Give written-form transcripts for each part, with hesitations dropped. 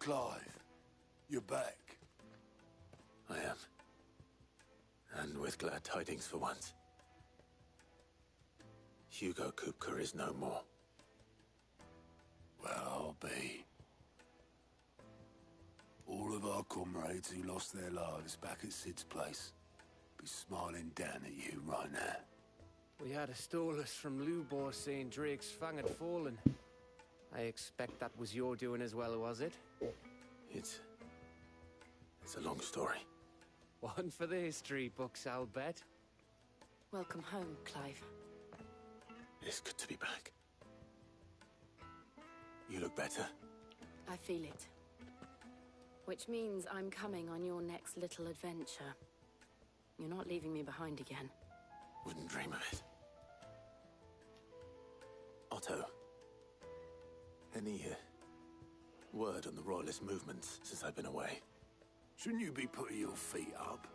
Clive, you're back. I am. And with glad tidings for once. Hugo Kupka is no more. Well, I'll be. All of our comrades who lost their lives back at Sid's place be smiling down at you right now. We had a stolus from Lubor saying Drake's fang had fallen. I expect that was your doing as well, was it? It's a long story. One for the history books, I'll bet. Welcome home, Clive. It's good to be back. You look better. I feel it. Which means I'm coming on your next little adventure. You're not leaving me behind again. Wouldn't dream of it. Otto, any word on the Royalist movements since I've been away? Shouldn't you be putting your feet up?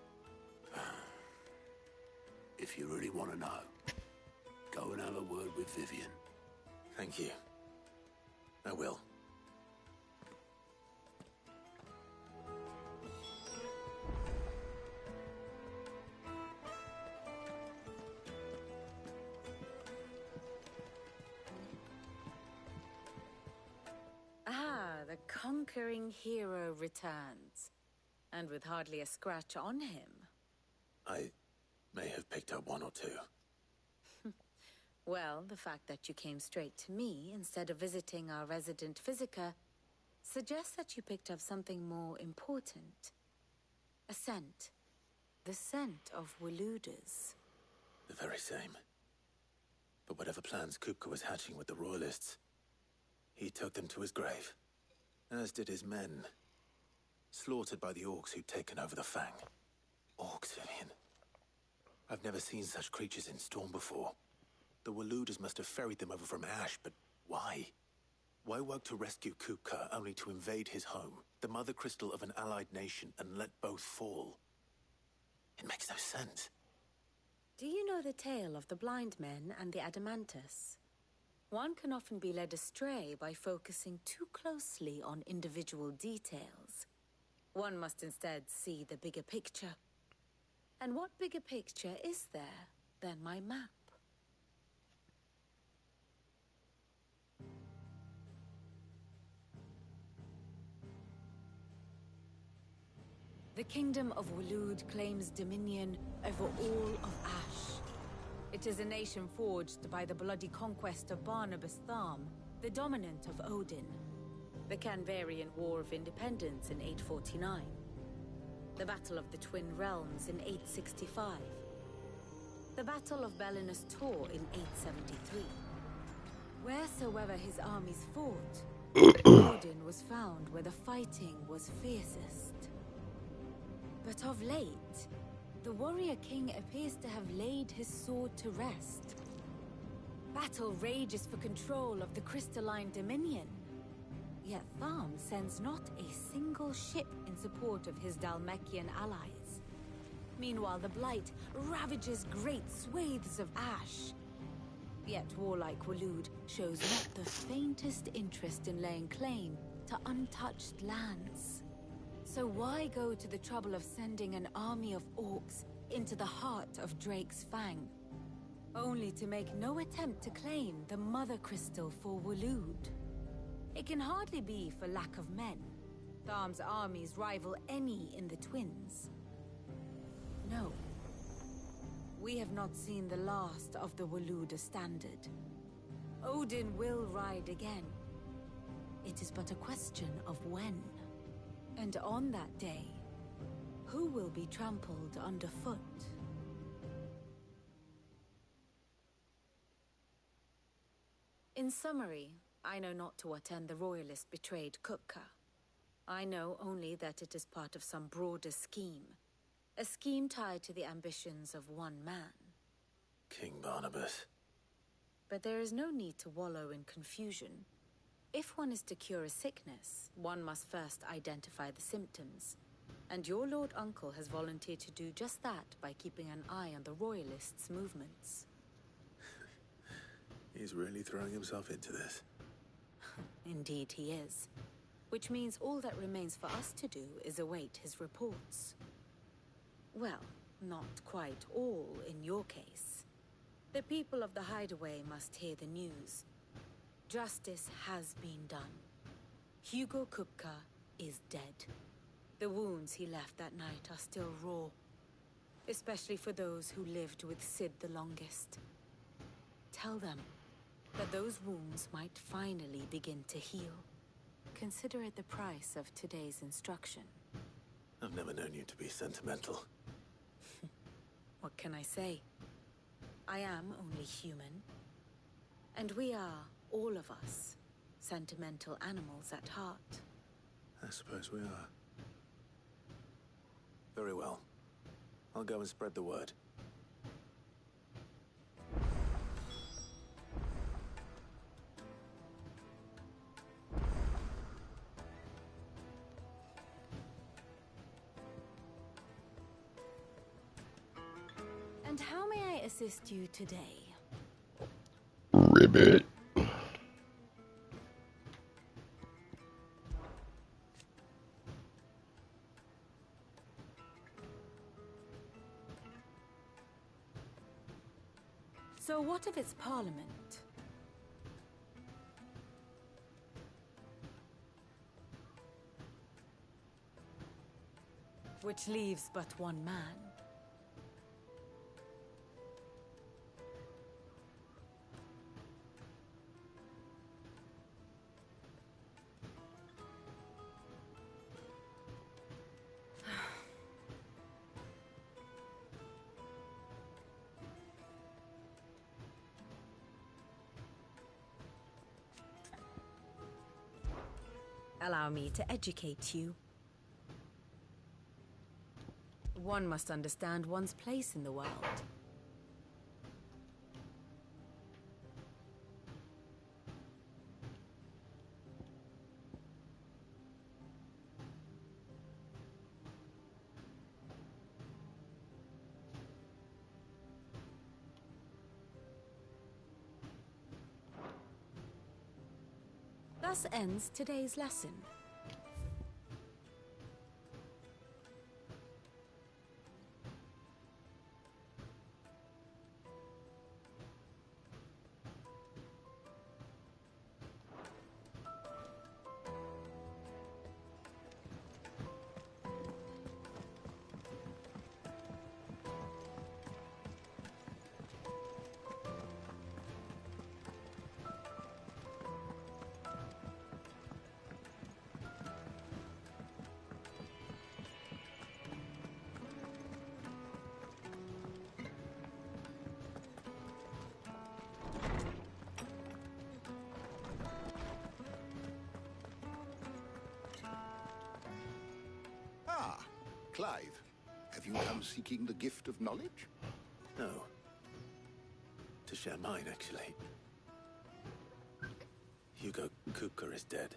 If you really want to know, go and have a word with Vivian. Thank you. I will. The conquering hero returns, and with hardly a scratch on him. I may have picked up one or two. Well, the fact that you came straight to me instead of visiting our resident physiker suggests that you picked up something more important. A scent. The scent of Waludas. The very same. But whatever plans Kupka was hatching with the Royalists, he took them to his grave. As did his men. Slaughtered by the orcs who'd taken over the Fang. Orcs, Vivian. I've never seen such creatures in Storm before. The Waludas must have ferried them over from Ash, but why? Why work to rescue Kupka only to invade his home, the mother crystal of an allied nation, and let both fall? It makes no sense. Do you know the tale of the blind men and the Adamantus? One can often be led astray by focusing too closely on individual details. One must instead see the bigger picture. And what bigger picture is there than my map? The Kingdom of Waloed claims dominion over all of Ash. It is a nation forged by the bloody conquest of Barnabas Tharm, the dominant of Odin. The Canvarian War of Independence in 849. The Battle of the Twin Realms in 865. The Battle of Belinus Tor in 873. Wheresoever his armies fought, Odin was found where the fighting was fiercest. But of late, the warrior king appears to have laid his sword to rest. Battle rages for control of the crystalline dominion. Yet Tharm sends not a single ship in support of his Dhalmekian allies. Meanwhile, the Blight ravages great swathes of Ash. Yet warlike Waloed shows not the faintest interest in laying claim to untouched lands. So why go to the trouble of sending an army of orcs into the heart of Drake's Fang, only to make no attempt to claim the Mother Crystal for Waloed? It can hardly be for lack of men. Tharm's armies rival any in the Twins. No. We have not seen the last of the Waluda standard. Odin will ride again. It is but a question of when. And on that day, who will be trampled underfoot? In summary, I know not to what end the Royalists betrayed Kupka. I know only that it is part of some broader scheme. A scheme tied to the ambitions of one man. King Barnabas. But there is no need to wallow in confusion. If one is to cure a sickness, one must first identify the symptoms. And your Lord Uncle has volunteered to do just that by keeping an eye on the Royalists' movements. He's really throwing himself into this. Indeed he is. which means all that remains for us to do is await his reports. Well, not quite all in your case. The people of the Hideaway must hear the news. Justice has been done. Hugo Kupka is dead. The wounds he left that night are still raw, especially for those who lived with Sid the longest. Tell them that those wounds might finally begin to heal. Consider it the price of today's instruction. I've never known you to be sentimental. What can I say? I am only human. And we are, all of us, sentimental animals at heart. I suppose we are. Very well. I'll go and spread the word. And how may I assist you today? Ribbit. So what of its parliament? Which leaves but one man. Allow me to educate you. One must understand one's place in the world. Thus ends today's lesson. Clive, have you come seeking the gift of knowledge? No. To share mine, actually. Hugo Kupka is dead.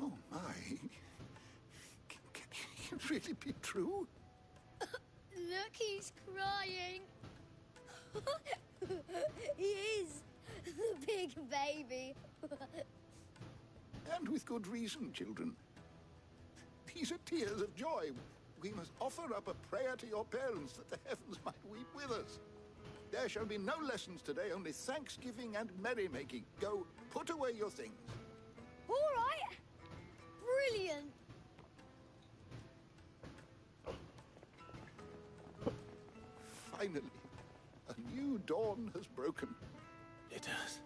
Oh, my. Can it really be true? Look, he's crying. He is. The big baby. And with good reason, children. These are tears of joy. We must offer up a prayer to your parents that the heavens might weep with us. There shall be no lessons today, only thanksgiving and merrymaking. Go, put away your things. All right. Brilliant. Finally, a new dawn has broken. It has.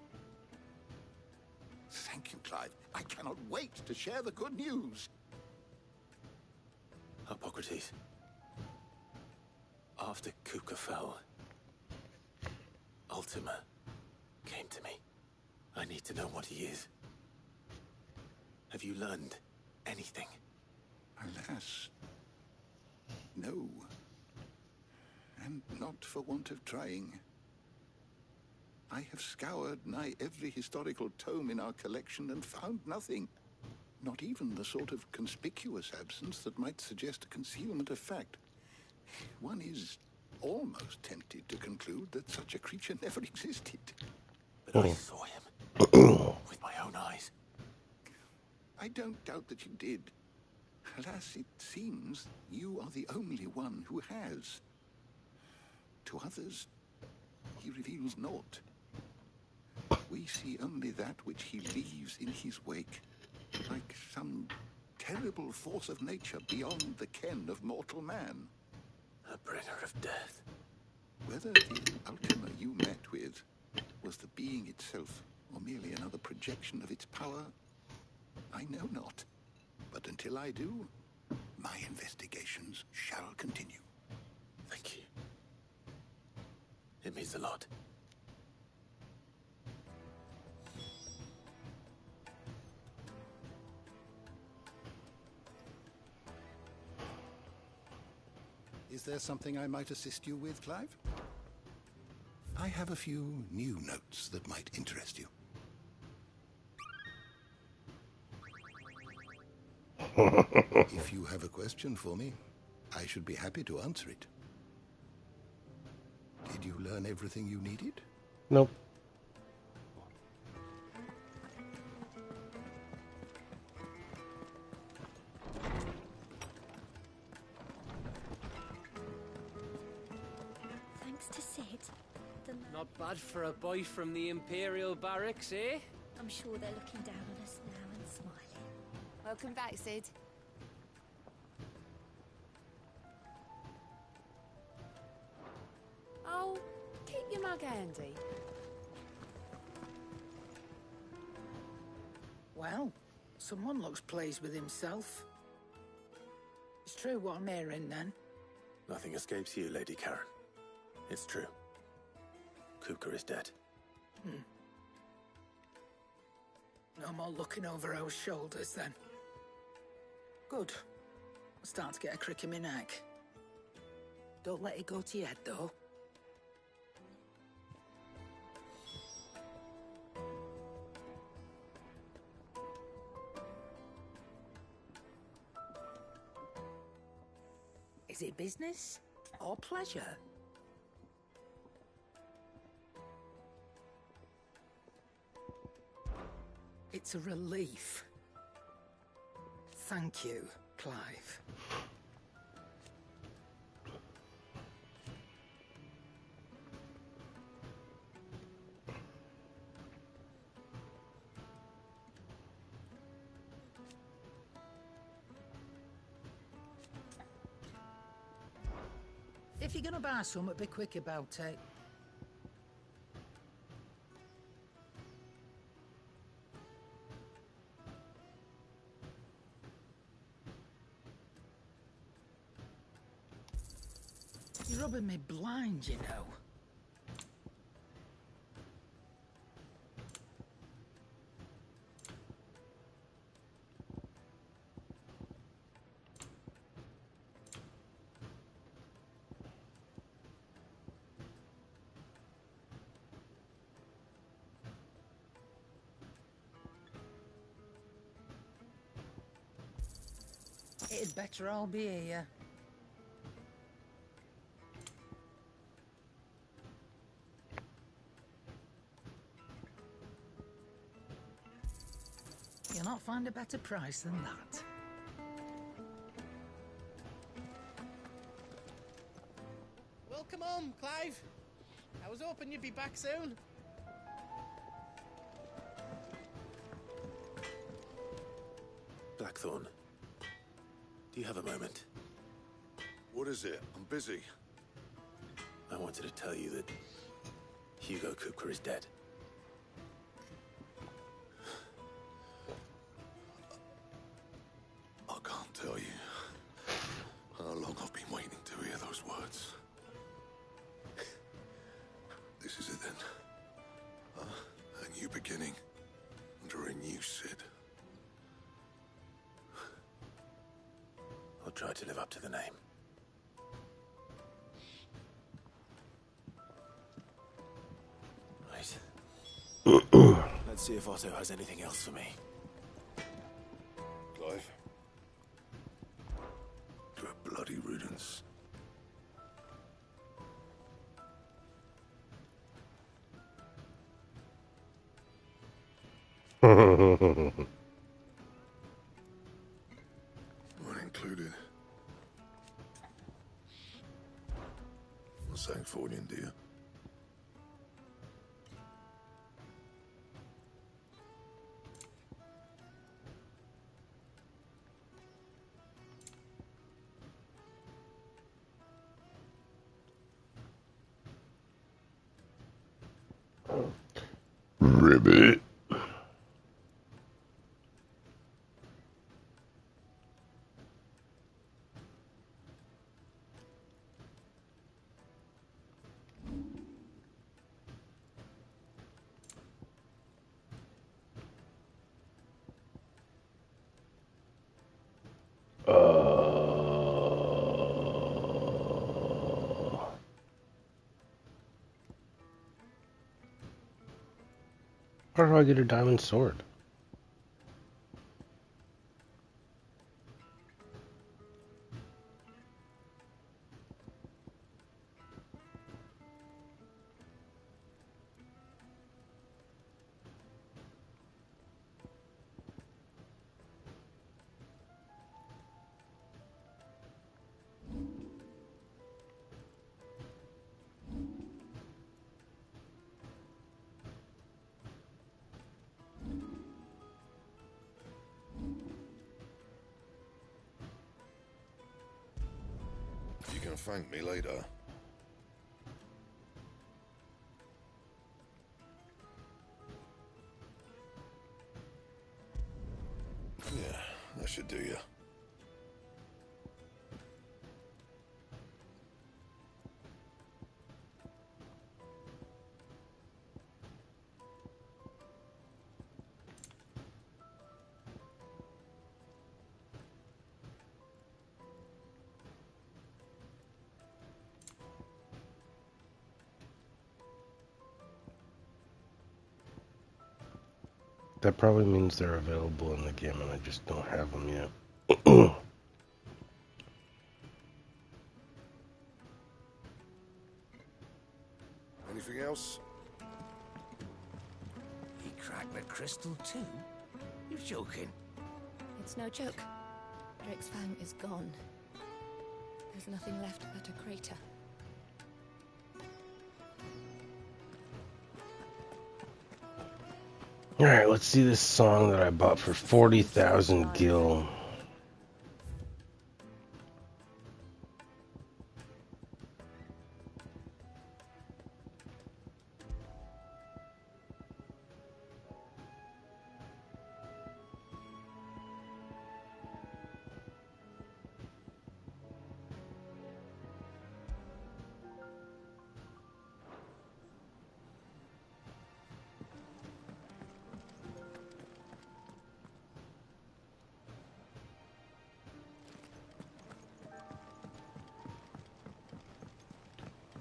Thank you, Clive. I cannot wait to share the good news. Hippocrates. After Kupka fell, Ultima came to me. I need to know what he is. Have you learned anything? Alas, no. And not for want of trying. I have scoured nigh every historical tome in our collection and found nothing. Not even the sort of conspicuous absence that might suggest a concealment of fact. One is almost tempted to conclude that such a creature never existed. But I saw him with my I don't doubt that you did. Alas, it seems you are the only one who has. To others, he reveals naught. We see only that which he leaves in his wake, like some terrible force of nature beyond the ken of mortal man. A bringer of death. Whether the Ultima you met with was the being itself, or merely another projection of its power, I know not. But until I do, my investigations shall continue. Thank you. It means a lot. Is there something I might assist you with, Clive? I have a few new notes that might interest you. If you have a question for me, I should be happy to answer it. Did you learn everything you needed? Nope. Thanks to Sid. Not bad for a boy from the Imperial Barracks, eh? I'm sure they're looking down on us now and smiling. Welcome back, Sid. Oh, keep your mug handy. Well, someone looks pleased with himself. It's true what I'm hearing, then. Nothing escapes you, Lady Karen. It's true. Kupka is dead. No more looking over our shoulders, then. Good. I'm starting to get a crick in my neck. Don't let it go to your head, though. Is it business or pleasure? It's a relief. Thank you, Clive. If you're gonna buy something, be quick about it. You're rubbing me blind, you know. It'd better all be here. You'll not find a better price than that. Welcome home, Clive. I was hoping you'd be back soon. Blackthorn, do you have a moment? What is it? I'm busy. I wanted to tell you that Hugo Kupka is dead. I can't tell you how long I've been waiting to hear those words. This is it then. A new beginning under a new Sid. I'll try to live up to the name. Right. Let's see if Otto has anything else for me. Clive? To a bloody riddance. Californian, do you? Ribbit. How do I get a diamond sword? You can thank me later. Yeah, that should do you. That probably means they're available in the game and I just don't have them yet. Anything else? He cracked the crystal too? You're joking. It's no joke. Drake's Fang is gone. There's nothing left but a crater. Alright, let's see this song that I bought for 40,000 gil.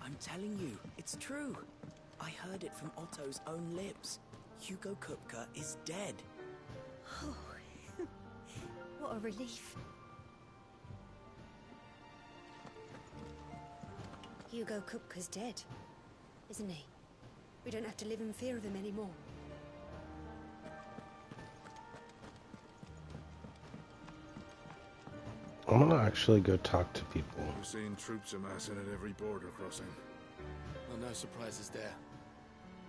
I'm telling you, it's true. I heard it from Otto's own lips. Hugo Kupka is dead. Oh, what a relief. Hugo Kupka's dead, isn't he? We don't have to live in fear of him anymore. I'm gonna actually go talk to people. We've seen troops amassing at every border crossing. Well, no surprises there.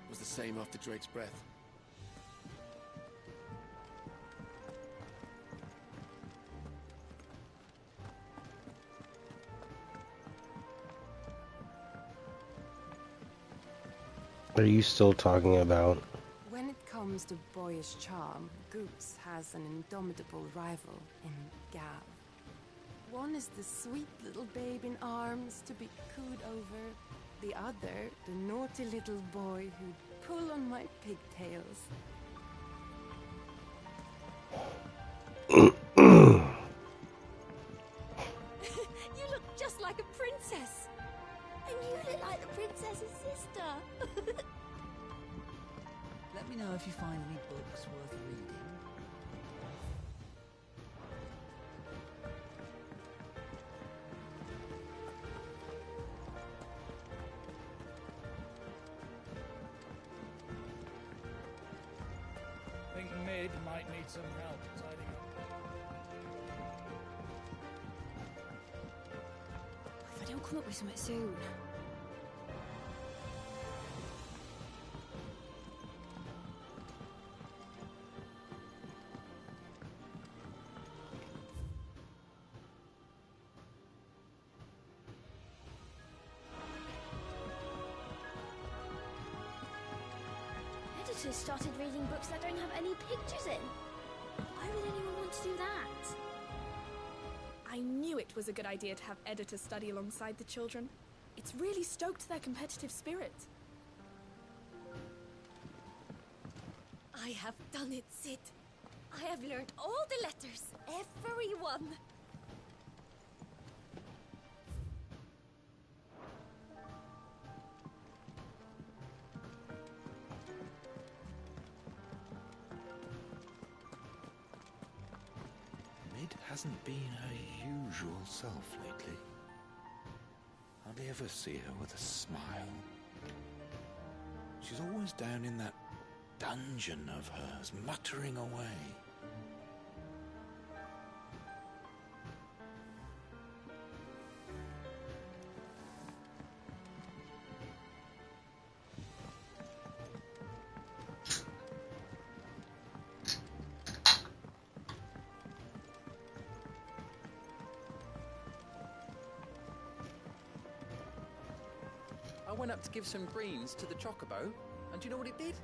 It was the same after Drake's breath. Are you still talking about? When it comes to boyish charm, Goose has an indomitable rival in Gav. One is the sweet little babe in arms to be cooed over. The other, the naughty little boy who'd pull on my pigtails. You look just like a princess. And you look like the princess's sister. Let me know if you find any books worth reading. Think Mid might need some help tidying up. If I don't come up with something soon. daughters started reading books that don't have any pictures in. Why would anyone want to do that? I knew it was a good idea to have editors study alongside the children. It's really stoked their competitive spirit. I have done it, Sid. I have learned all the letters, every one. Mid hasn't been her usual self lately. Hardly ever see her with a smile. She's always down in that dungeon of hers, muttering away. I went up to give some greens to the chocobo, and do you know what it did?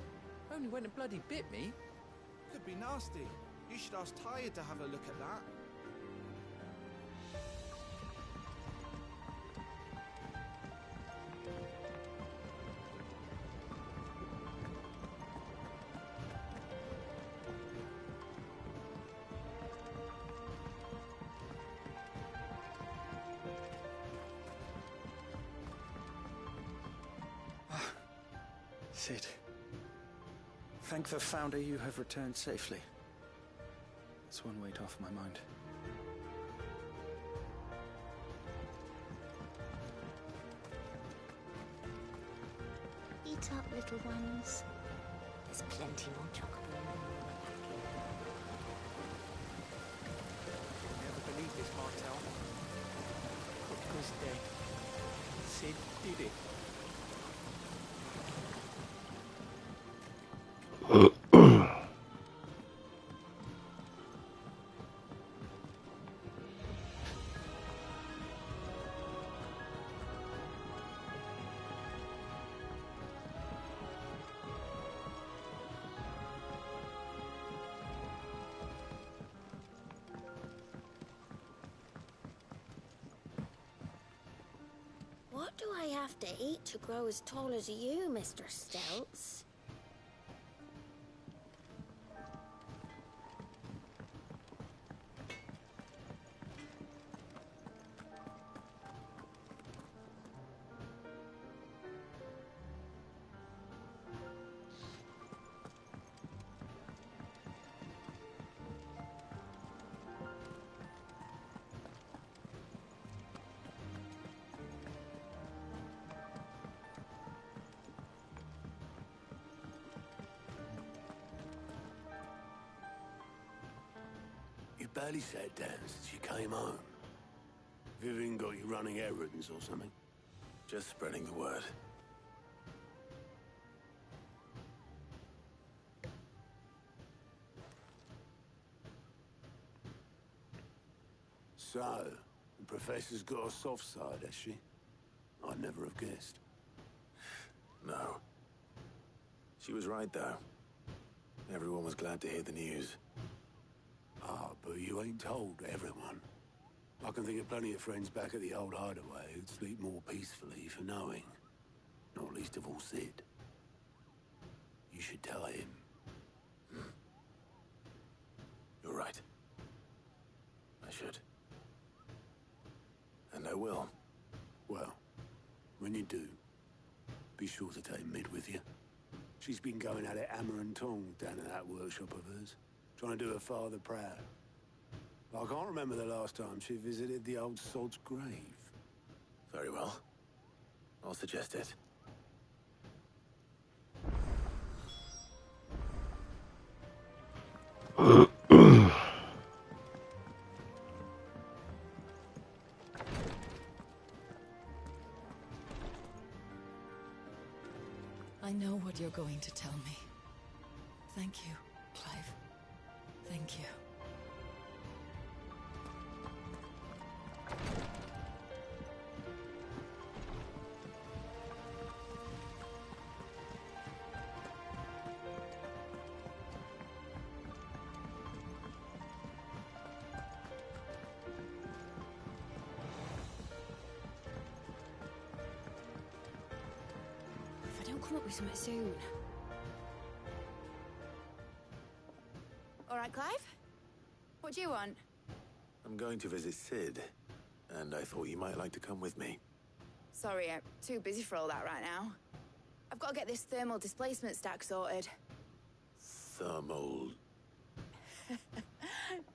Only went and bloody bit me. Could be nasty. You should ask Tired to have a look at that. Sid. Thank the Founder you have returned safely. That's one weight off my mind. Eat up, little ones. There's plenty more chocolate in the Never believe this, Martel. Cook was dead. Sid did it. What do I have to eat to grow as tall as you, Mr. Stelz? You barely sat down since you came home. Vivian got you running errands or something? Just spreading the word. So, the Professor's got a soft side, has she? I'd never have guessed. No. She was right, though. Everyone was glad to hear the news. Ah, but you ain't told everyone. I can think of plenty of friends back at the old hideaway who'd sleep more peacefully for knowing. Not least of all Sid. You should tell him. You're right. I should. And I will. Well, when you do, be sure to take Mid with you. She's been going at it hammer and tongs down at that workshop of hers, trying to do her father proud. I can't remember the last time she visited the old sod's grave. Very well. I'll suggest it. I know what you're going to tell me. Thank you, Clive. Thank you. I'll come up with something soon. All right, Clive? What do you want? I'm going to visit Sid, and I thought you might like to come with me. Sorry, I'm too busy for all that right now. I've got to get this thermal displacement stack sorted. Thermal...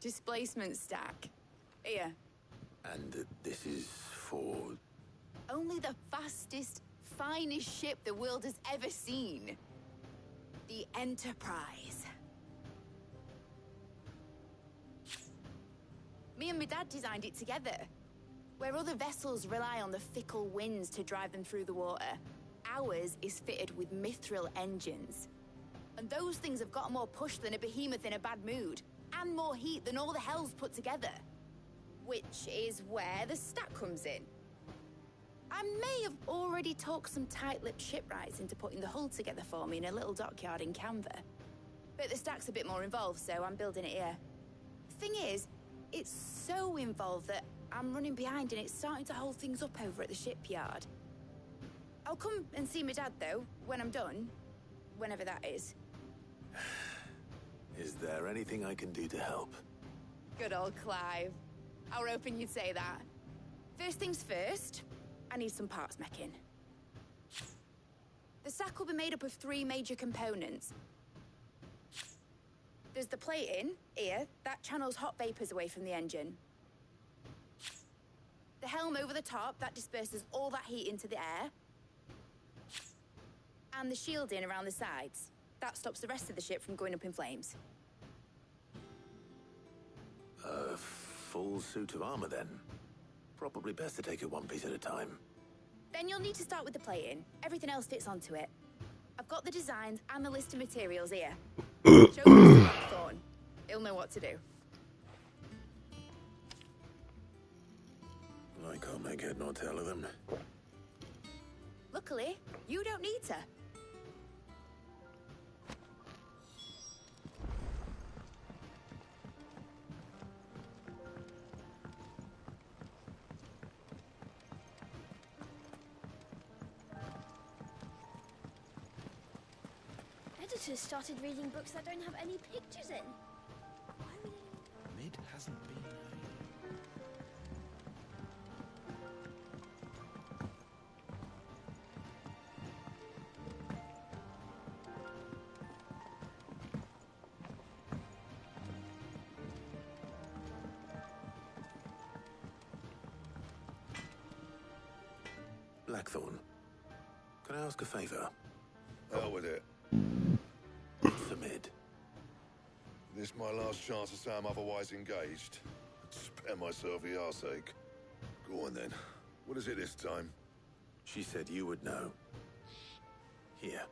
Displacement stack. Here. And this is for... Only the fastest, finest ship the world has ever seen. The Enterprise. Me and my dad designed it together. Where other vessels rely on the fickle winds to drive them through the water, ours is fitted with mithril engines. And those things have got more push than a behemoth in a bad mood, and more heat than all the hells put together. Which is where the stack comes in. I may have already talked some tight-lipped shipwrights into putting the hull together for me in a little dockyard in Canva. But the stack's a bit more involved, so I'm building it here. Thing is, it's so involved that I'm running behind and it's starting to hold things up over at the shipyard. I'll come and see my dad, though, when I'm done. Whenever that is. Is there anything I can do to help? Good old Clive. I were hoping you'd say that. First things first, I need some parts meching. The stack will be made up of 3 major components. There's the plating, here, that channels hot vapors away from the engine. The helm over the top, that disperses all that heat into the air. And the shielding around the sides. That stops the rest of the ship from going up in flames. A full suit of armor, then? Probably best to take it one piece at a time. Then you'll need to start with the plating. Everything else fits onto it. I've got the designs and the list of materials here. Show this to Blackthorn. He'll know what to do. I can't make head nor tail of them. Luckily, you don't need to. Editors started reading books that don't have any pictures in. Mid hasn't been Blackthorn, can I ask a favor? Hell with it. For Mid. This my last chance to say I'm otherwise engaged. Spare myself the arseache. Go on then. What is it this time? She said you would know. Here.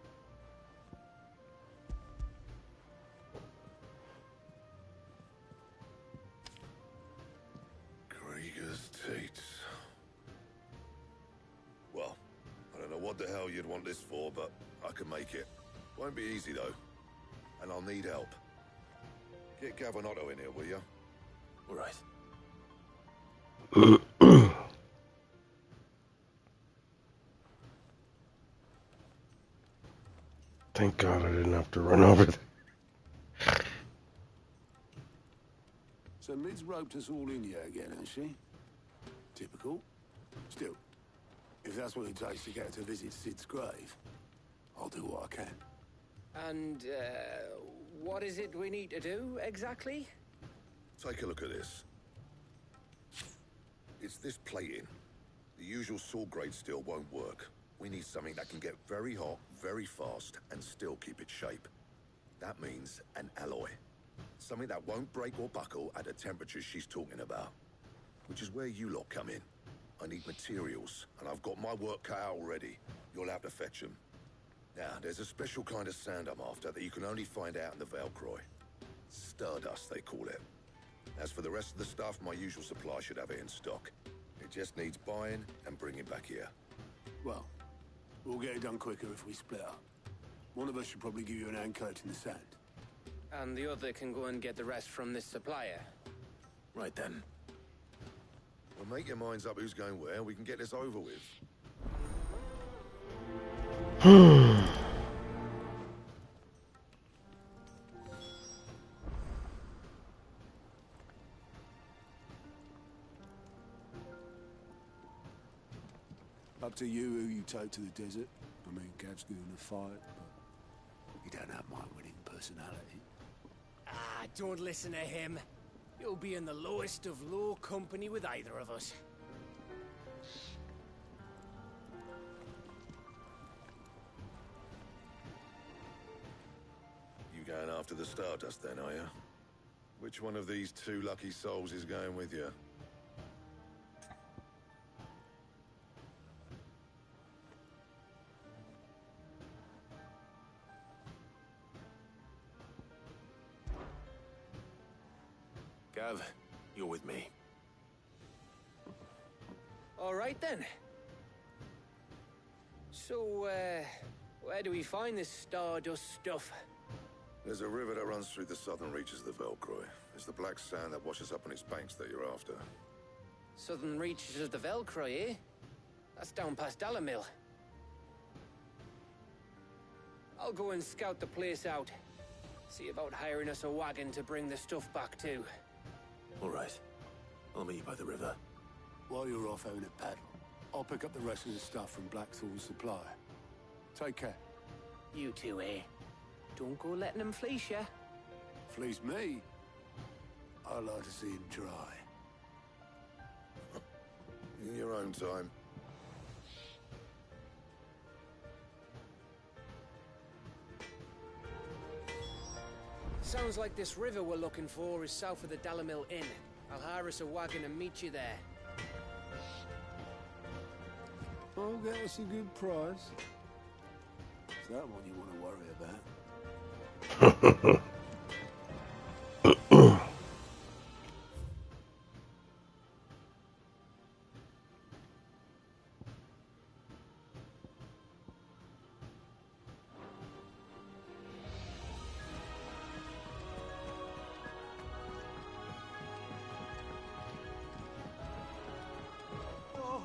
Krieger's teats. Well, I don't know what the hell you'd want this for, but I can make it. Won't be easy, though. And I'll need help. Get Gavanotto in here, will you? All right. Thank God I didn't have to run over there. So Mid's roped us all in here again, hasn't she? Typical. Still, if that's what it takes to get her to visit Sid's grave, I'll do what I can. And, what is it we need to do, exactly? Take a look at this. It's this plating. The usual sword-grade steel won't work. We need something that can get very hot, very fast, and still keep its shape. That means an alloy. Something that won't break or buckle at the temperatures she's talking about. Which is where you lot come in. I need materials, and I've got my work cut out already. You'll have to fetch them. Now, there's a special kind of sand I'm after that you can only find out in the Valcroy. Stardust, they call it. As for the rest of the stuff, my usual supply should have it in stock. It just needs buying and bringing back here. Well, we'll get it done quicker if we split up. One of us should probably give you an hand coat in the sand. And the other can go and get the rest from this supplier. Right then. Well, make your minds up who's going where, and we can get this over with. up to you who you take to the desert. I mean, Gav's good in a fight, but he don't have my winning personality. Ah, don't listen to him. You'll be in the lowest of low company with either of us. You going after the Stardust then, are you? Which one of these two lucky souls is going with you? Gav, you're with me. All right then. So, where do we find this Stardust stuff? There's a river that runs through the southern reaches of the Velcroy. It's the black sand that washes up on its banks that you're after. Southern reaches of the Velcroy, eh? That's down past Dalamil. I'll go and scout the place out. See about hiring us a wagon to bring the stuff back to. All right. I'll meet you by the river. While you're off having a paddle, I'll pick up the rest of the stuff from Blackthorn's supply. Take care. You two, eh? Don't go letting them fleece ya. Fleece me? I'd like to see him try. In your own time. Sounds like this river we're looking for is south of the Dalamil Inn. I'll hire us a wagon and meet you there. I'll get us a good price. Is that what you want to worry about?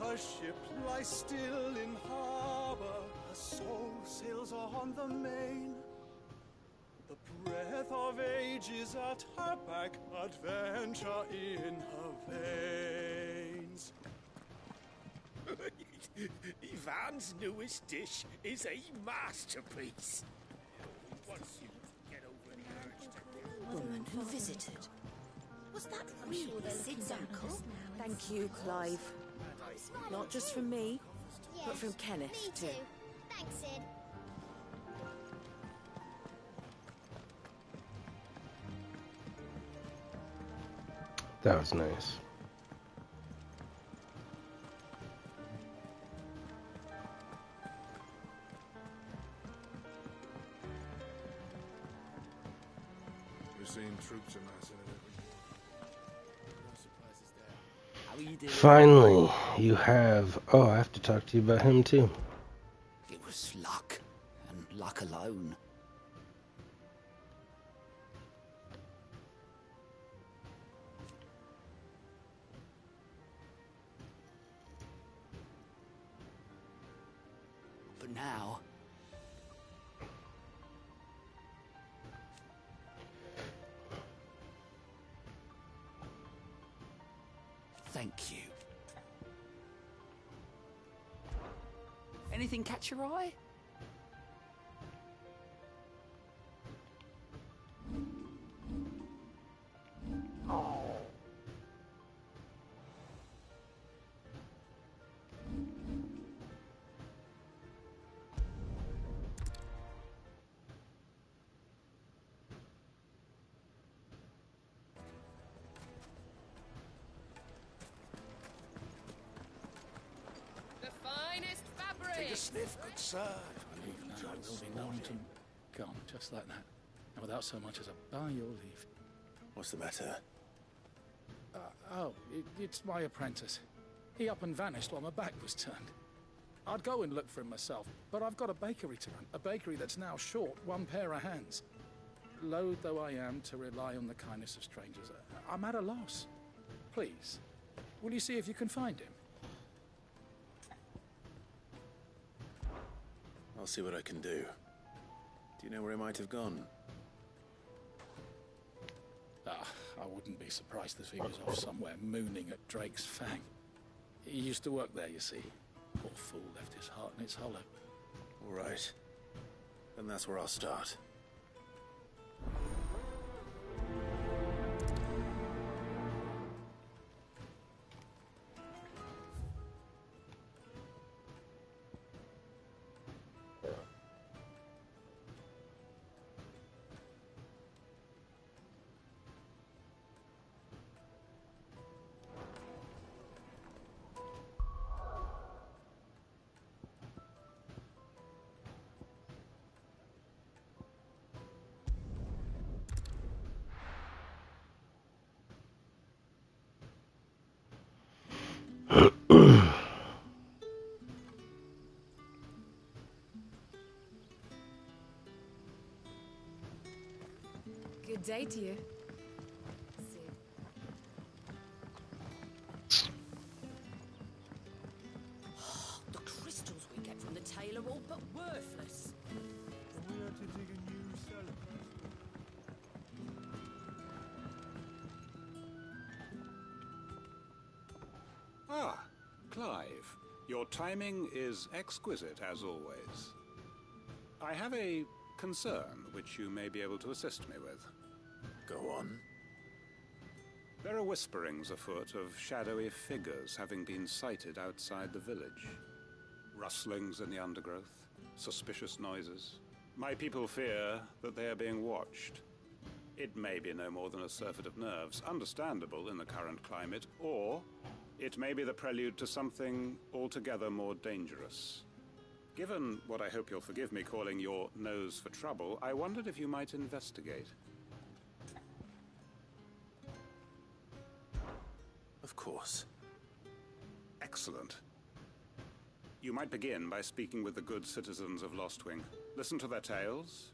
A ship lies still in harbor, her soul sails on the main. The breath of ages at her back, adventure in her veins. Ivan's newest dish is a masterpiece. Once you get over the urge to... Woman who visited. Was that really Sid's uncle? Thank you, Clive. Not just from me, but from Kenneth, Me too. Thanks, Sid. That was nice. We're seeing troops amassing at Finally, you have... Oh, I have to talk to you about him, too. It was luck, and luck alone. But now... Thank you. Anything catch your eye? Take a sniff, good sir. Leave now, will be known to... Gone, just like that. And without so much as a by your leave. What's the matter? It's my apprentice. He up and vanished while my back was turned. I'd go and look for him myself, but I've got a bakery to run. A bakery that's now short one pair of hands. Loath though I am to rely on the kindness of strangers, I'm at a loss. Please, will you see if you can find him? I'll see what I can do. Do you know where he might have gone? I wouldn't be surprised if he was off somewhere mooning at Drake's Fang. He used to work there, you see. Poor fool left his heart in its hollow. All right. Then that's where I'll start. Good day to you. The crystals we get from the tail are all but worthless. Where to dig a new cell? Ah, Clive. Your timing is exquisite, as always. I have a concern which you may be able to assist me with. Go on. There are whisperings afoot of shadowy figures having been sighted outside the village. Rustlings in the undergrowth, suspicious noises. My people fear that they are being watched. It may be no more than a surfeit of nerves, understandable in the current climate, or it may be the prelude to something altogether more dangerous. Given what I hope you'll forgive me calling your nose for trouble, I wondered if you might investigate. Of course. Excellent. You might begin by speaking with the good citizens of Lostwing. Listen to their tales,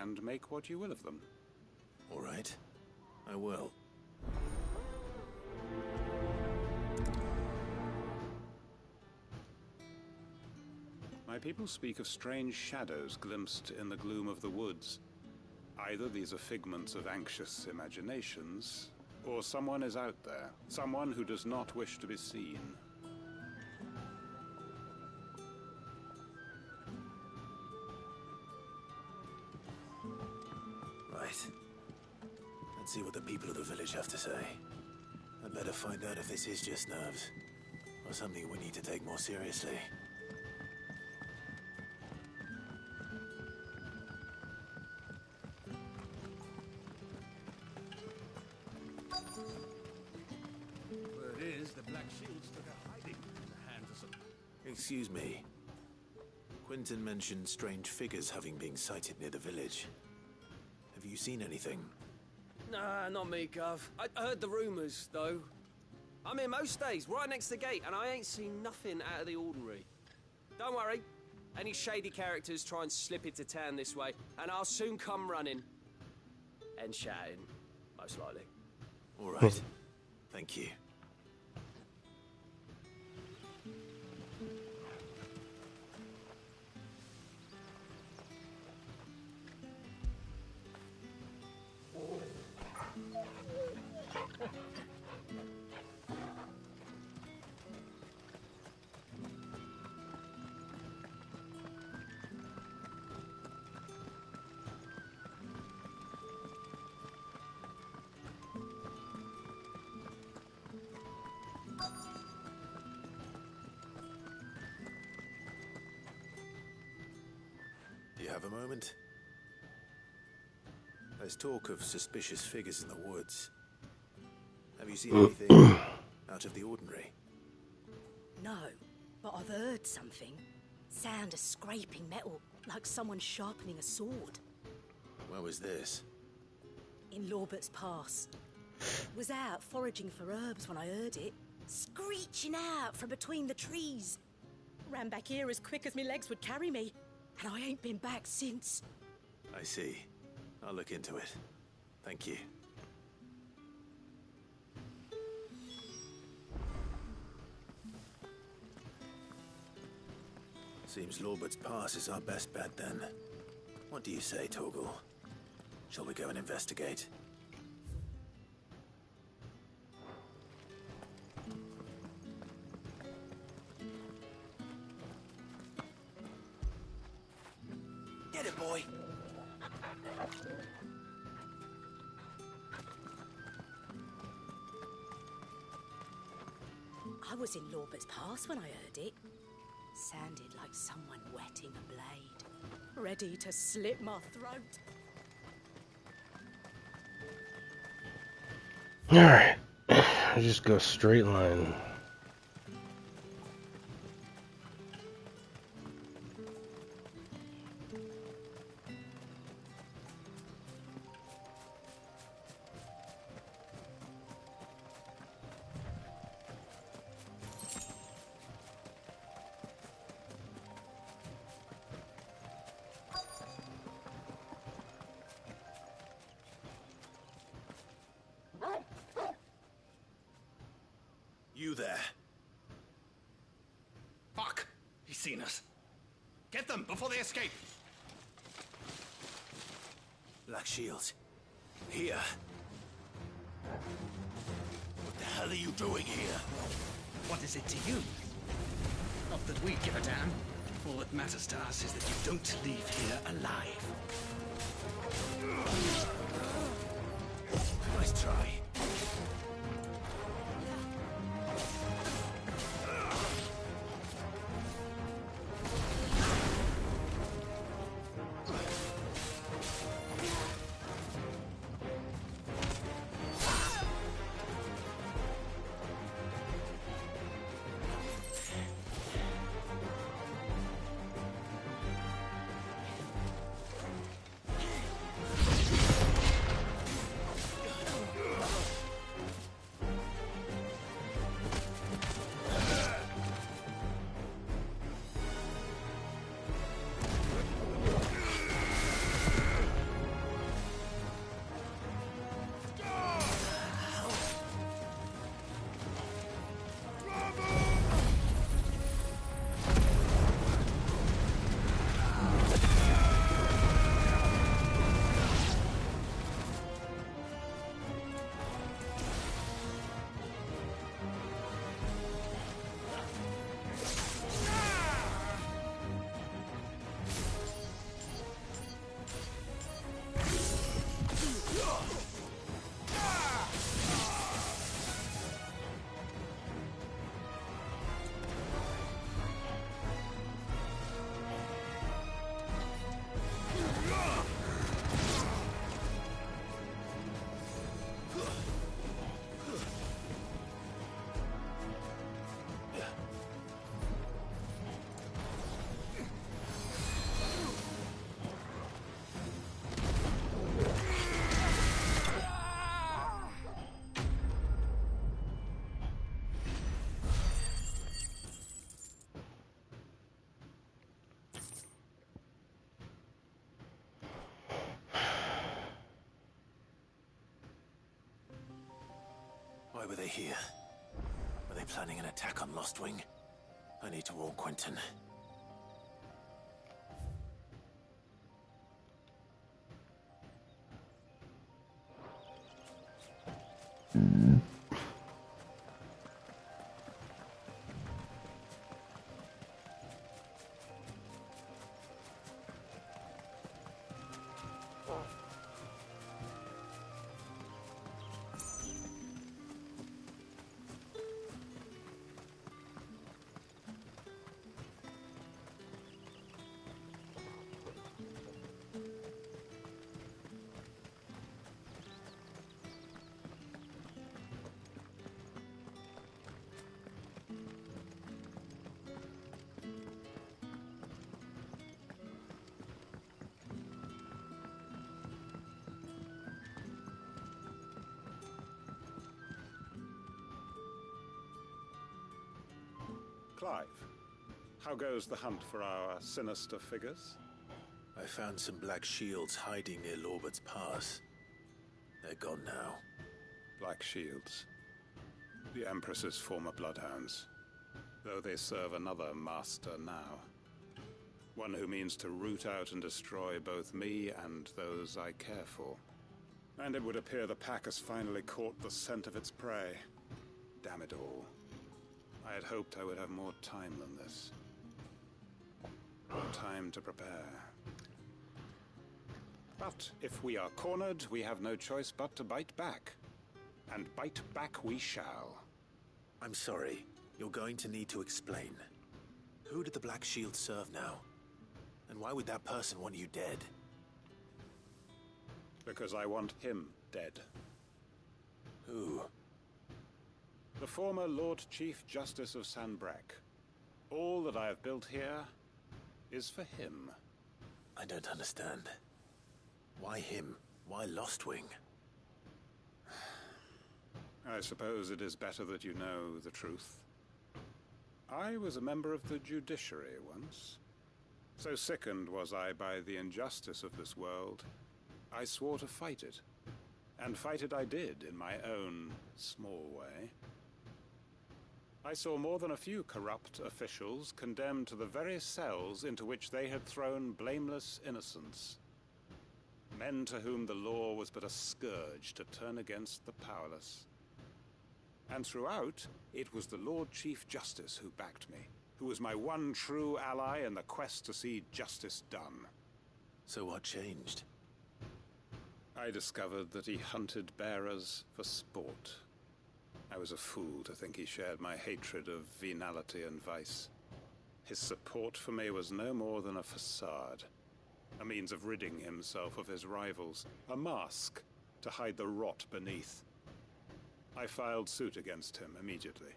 and make what you will of them. All right. I will. My people speak of strange shadows glimpsed in the gloom of the woods. Either these are figments of anxious imaginations, or someone is out there, someone who does not wish to be seen. Right. Let's see what the people of the village have to say. I'd better find out if this is just nerves, or something we need to take more seriously. Word is, the Black Shields took a hiding in the hands of some... Excuse me. Quinton mentioned strange figures having been sighted near the village. Have you seen anything? Nah, not me, Gov. I heard the rumours, though. I'm here most days, right next to the gate, and I ain't seen nothing out of the ordinary. Don't worry. Any shady characters try and slip into town this way, and I'll soon come running. And shouting, most likely. All right. Thank you. Do you have a moment? There's talk of suspicious figures in the woods. Have you seen anything out of the ordinary? No, but I've heard something. Sound of scraping metal, like someone sharpening a sword. Where was this? In Lorbert's Pass. Was out foraging for herbs when I heard it. Screeching out from between the trees. Ran back here as quick as my legs would carry me. And I ain't been back since. I see. I'll look into it. Thank you. Seems Lorbert's Pass is our best bet then. What do you say, Torgal? Shall we go and investigate? boy. I was in Lorbert's Pass when I heard it. Sounded like someone whetting a blade, ready to slit my throat. Alright. Just go straight line. You there. Fuck! He's seen us. Get them before they escape! Black Shields. Here. What the hell are you doing here? What is it to you? Not that we give a damn. All that matters to us is that you don't leave here alive. Nice try. Why were they here? Were they planning an attack on Lostwing? I need to warn Quentin. Clive, how goes the hunt for our sinister figures? I found some Black Shields hiding near Lorbert's Pass. They're gone now. Black Shields. The Empress's former bloodhounds. Though they serve another master now. One who means to root out and destroy both me and those I care for. And it would appear the pack has finally caught the scent of its prey. Damn it all. I had hoped I would have more time than this. More time to prepare. But if we are cornered, we have no choice but to bite back. And bite back we shall. I'm sorry. You're going to need to explain. Who did the Black Shield serve now? And why would that person want you dead? Because I want him dead. Who? The former Lord Chief Justice of Sanbreque. All that I have built here is for him. I don't understand. Why him? Why Lostwing? I suppose it is better that you know the truth. I was a member of the judiciary once. So sickened was I by the injustice of this world, I swore to fight it. And fight it I did, in my own small way. I saw more than a few corrupt officials condemned to the very cells into which they had thrown blameless innocents. Men to whom the law was but a scourge to turn against the powerless. And throughout, it was the Lord Chief Justice who backed me, who was my one true ally in the quest to see justice done. So what changed? I discovered that he hunted bearers for sport. I was a fool to think he shared my hatred of venality and vice. His support for me was no more than a facade, a means of ridding himself of his rivals, a mask to hide the rot beneath. I filed suit against him immediately.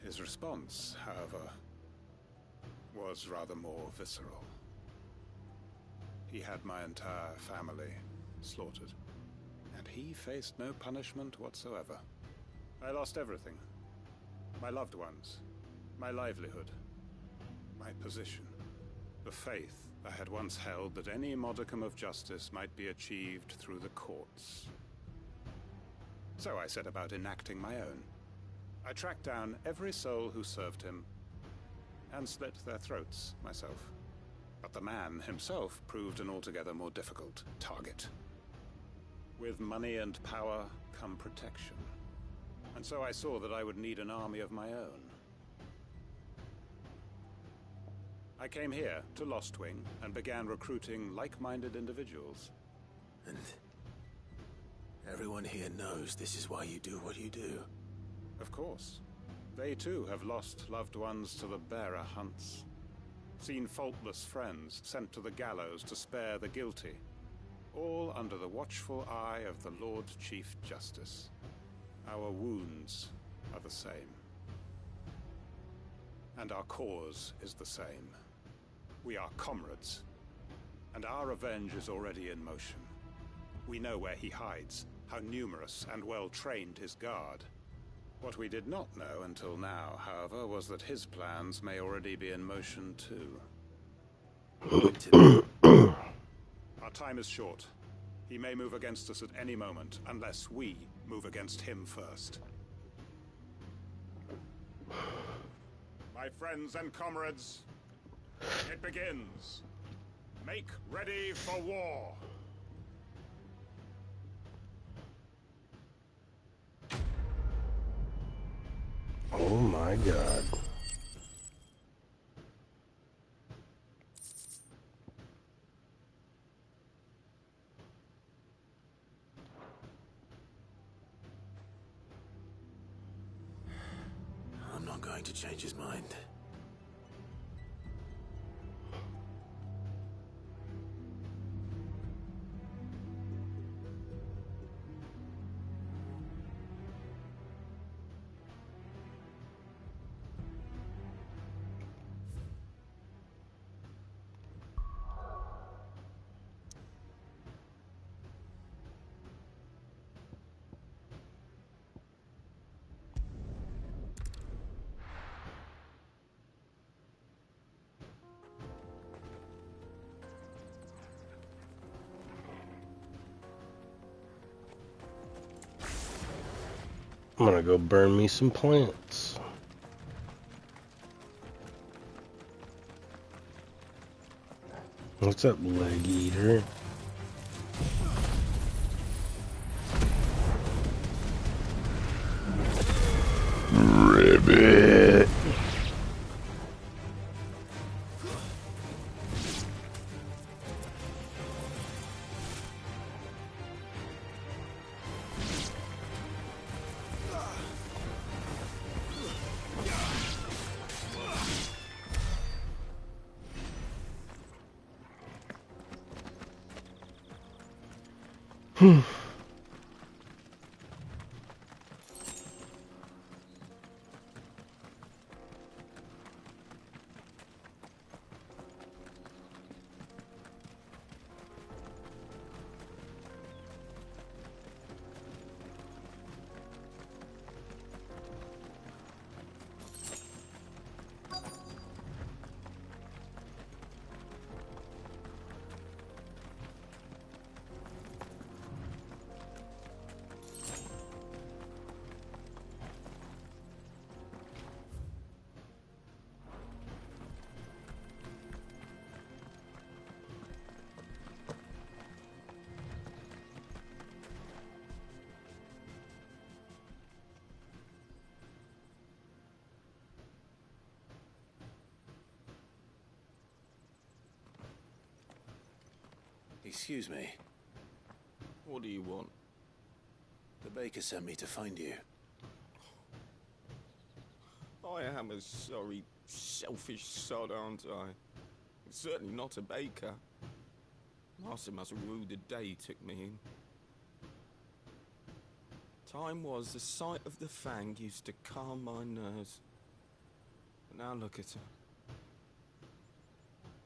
His response, however, was rather more visceral. He had my entire family slaughtered, and he faced no punishment whatsoever. I lost everything. My loved ones, my livelihood, my position, the faith I had once held that any modicum of justice might be achieved through the courts. So I set about enacting my own. I tracked down every soul who served him, and slit their throats myself. But the man himself proved an altogether more difficult target. With money and power come protection. And so I saw that I would need an army of my own. I came here to Lostwing and began recruiting like-minded individuals. And everyone here knows this is why you do what you do. Of course. They too have lost loved ones to the bearer hunts. Seen faultless friends sent to the gallows to spare the guilty. All under the watchful eye of the Lord Chief Justice. Our wounds are the same. And our cause is the same. We are comrades. And our revenge is already in motion. We know where he hides, how numerous and well-trained his guard. What we did not know until now, however, was that his plans may already be in motion too. Our time is short. He may move against us at any moment, unless we move against him first. My friends and comrades, it begins. Make ready for war. Oh my god. I'm not going to change his mind. I'm gonna go burn me some plants. What's up, leg eater? Ribbit. Excuse me. What do you want? The baker sent me to find you. I am a sorry, selfish sod, aren't I? Certainly not a baker. Master must rue the day he took me in. Time was the sight of the Fang used to calm my nerves. But now look at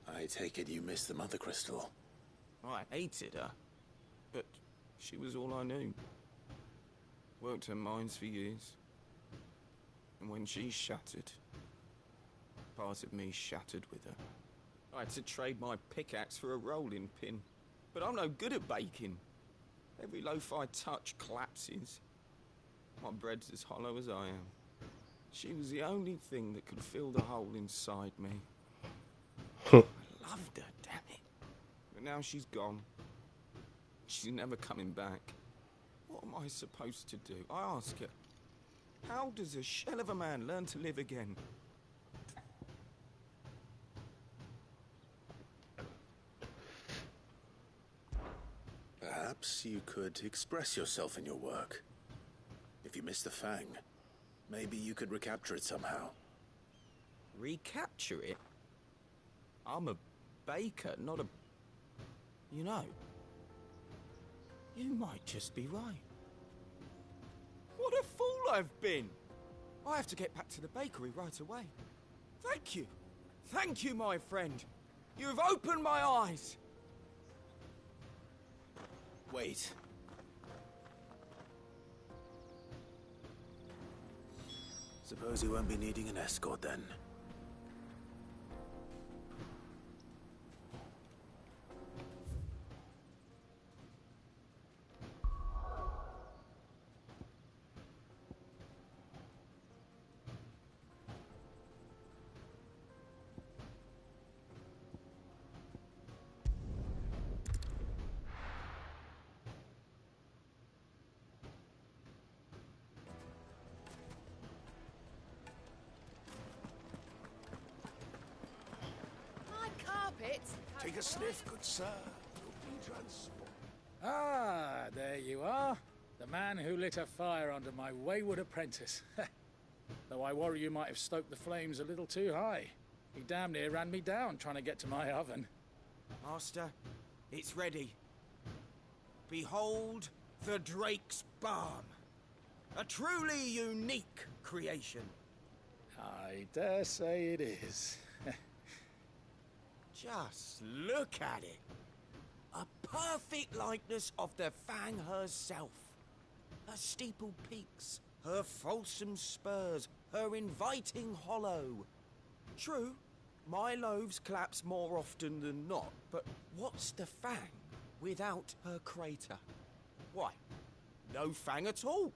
her. I take it you missed the Mother Crystal. I hated her, but she was all I knew. Worked her mines for years. And when she shattered, part of me shattered with her. I had to trade my pickaxe for a rolling pin. But I'm no good at baking. Every loaf I touch collapses. My bread's as hollow as I am. She was the only thing that could fill the hole inside me. I loved her, damn it. But now she's gone. She's never coming back. What am I supposed to do? I ask her. How does a shell of a man learn to live again? Perhaps you could express yourself in your work. If you missed the Fang, maybe you could recapture it somehow. Recapture it? I'm a baker, not a... You know, you might just be right. What a fool I've been! I have to get back to the bakery right away. Thank you. Thank you, my friend. You've opened my eyes. Wait. Suppose you won't be needing an escort then. Take a sniff, good sir. You'll be transport. Ah, there you are. The man who lit a fire under my wayward apprentice. Though I worry you might have stoked the flames a little too high. He damn near ran me down trying to get to my oven. Master, it's ready. Behold the Drake's Balm. A truly unique creation. I dare say it is. Just look at it. A perfect likeness of the Fang herself. Her steeple peaks, her fulsome spurs, her inviting hollow. True, my loaves collapse more often than not, but what's the Fang without her crater? Why, no Fang at all.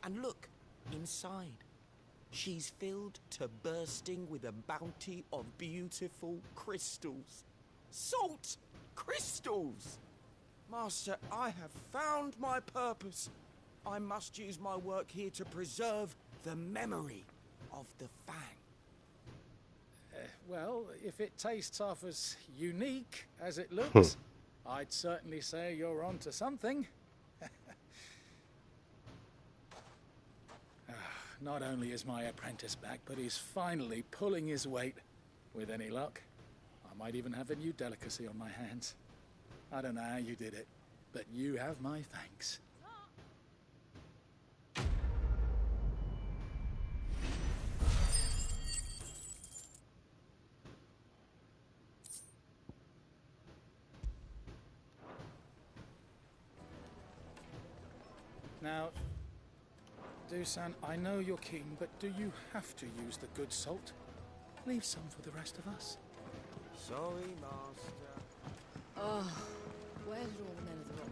And look, inside. She's filled to bursting with a bounty of beautiful crystals. Salt crystals! Master, I have found my purpose. I must use my work here to preserve the memory of the Fang. Well, if it tastes half as unique as it looks, I'd certainly say you're onto something. Not only is my apprentice back, but he's finally pulling his weight. With any luck, I might even have a new delicacy on my hands. I don't know how you did it, but you have my thanks. Now, Dusan, I know you're keen, but do you have to use the good salt? Leave some for the rest of us. Sorry, Master. Oh, where did all the men of the rock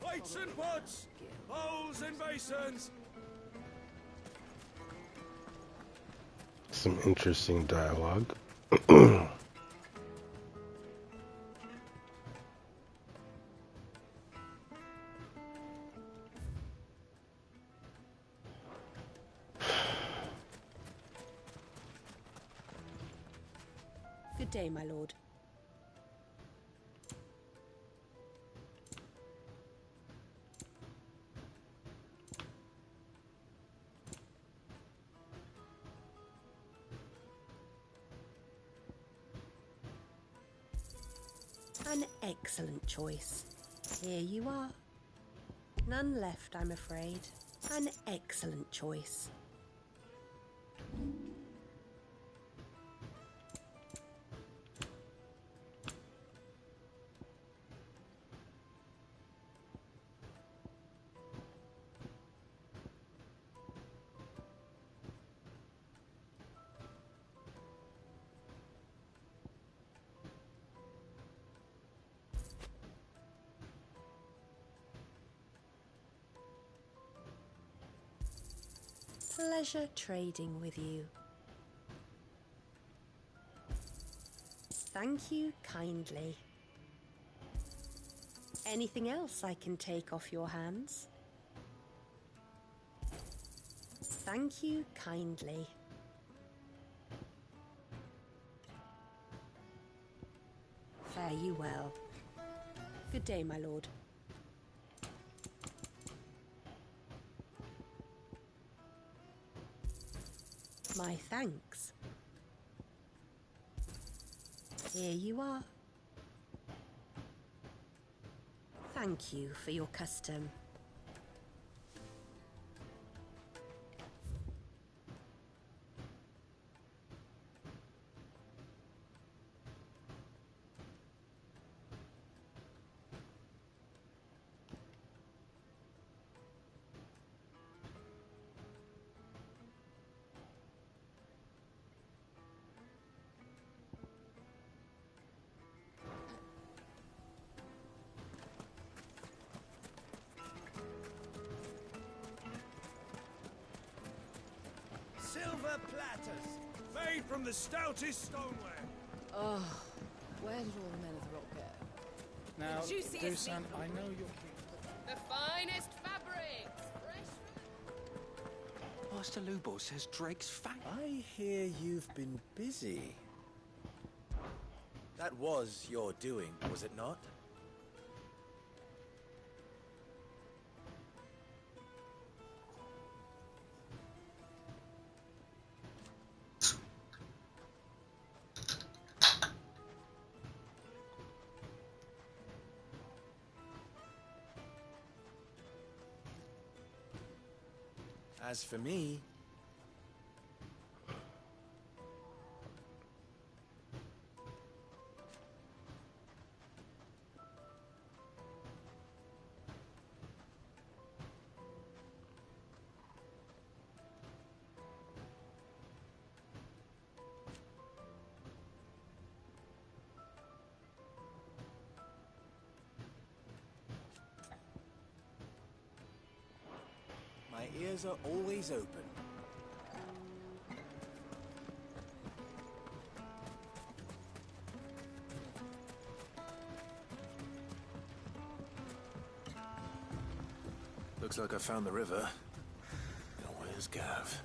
go? Plates and pots! Bowls and basins! Some interesting dialogue. Good day, my lord. An excellent choice. Here you are. None left, I'm afraid. An excellent choice. Pleasure trading with you. Thank you kindly. Anything else I can take off your hands? Thank you kindly. Fare you well. Good day, my lord. My thanks. Here you are. Thank you for your custom. Silver platters, made from the stoutest stoneware. Oh, where did all the men of the rock go? Now, The juiciest Dusan, meat. I know you're keen. The finest fabrics! Master Lubo says Drake's fat. I hear you've been busy. That was your doing, was it not? As for me, my ears are always open. Looks like I found the river. Now where's Gav?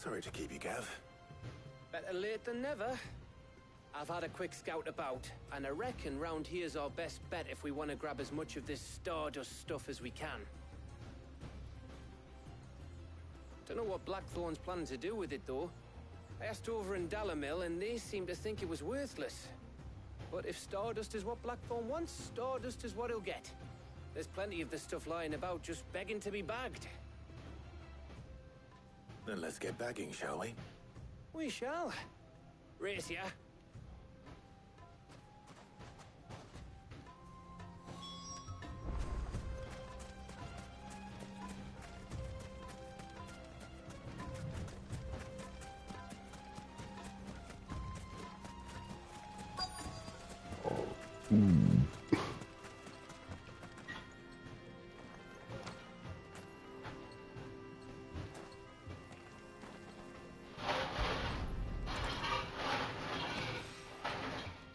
Sorry to keep you, Gav. Better late than never. I've had a quick scout about, and I reckon round here's our best bet if we want to grab as much of this Stardust stuff as we can. Don't know what Blackthorn's planning to do with it, though. I asked over in Dalamil, and they seem to think it was worthless. But if Stardust is what Blackthorn wants, Stardust is what he'll get. There's plenty of the stuff lying about, just begging to be bagged. Then let's get bagging, shall we? We shall. Race ya.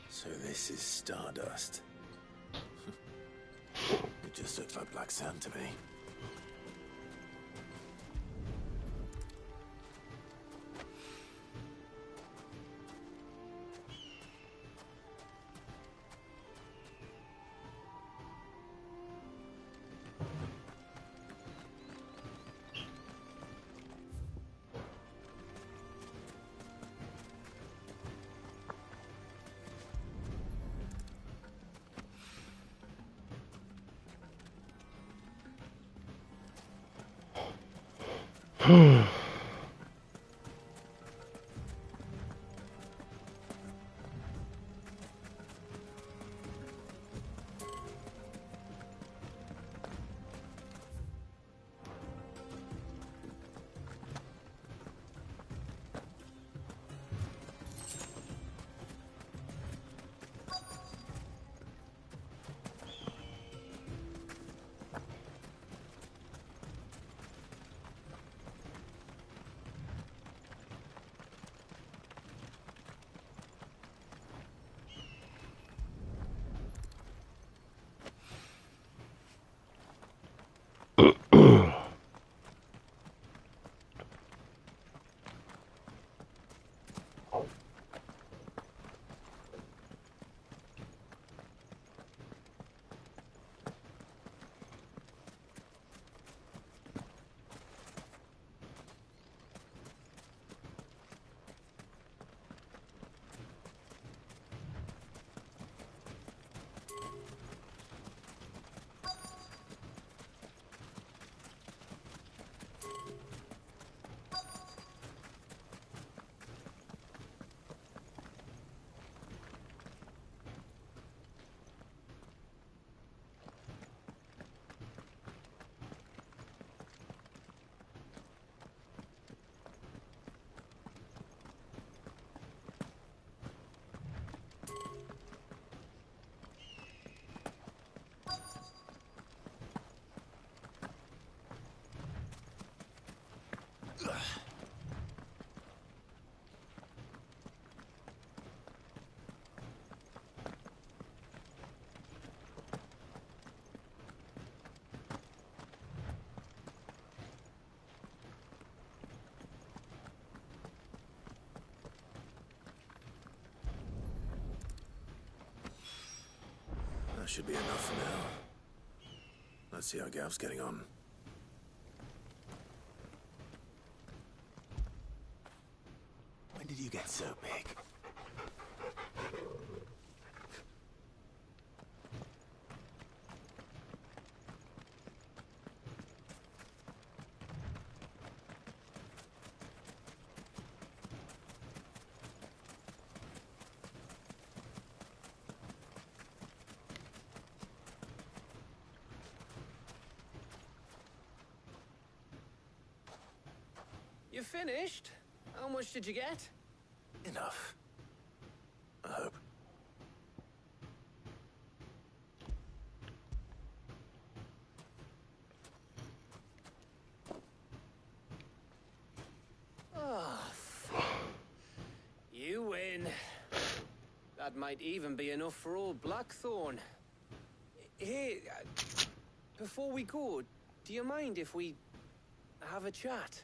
So this is Stardust. It just looks like black sand to me. That should be enough for now. Let's see how Gav's getting on. When did you get so big? You finished? How much did you get? Enough. I hope. Oh, you win. That might even be enough for old Blackthorn. Hey, before we go, do you mind if we have a chat?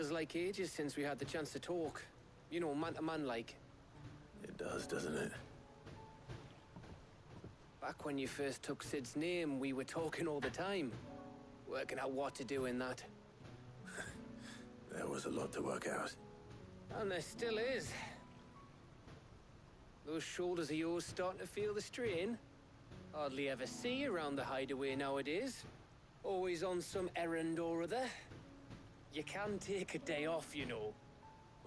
Feels like ages since we had the chance to talk. You know, man to man like. It does, doesn't it? Back when you first took Sid's name, we were talking all the time. Working out what to do in that. There was a lot to work out. And there still is. Those shoulders of yours starting to feel the strain. Hardly ever see you around the hideaway nowadays. Always on some errand or other. You can take a day off, you know.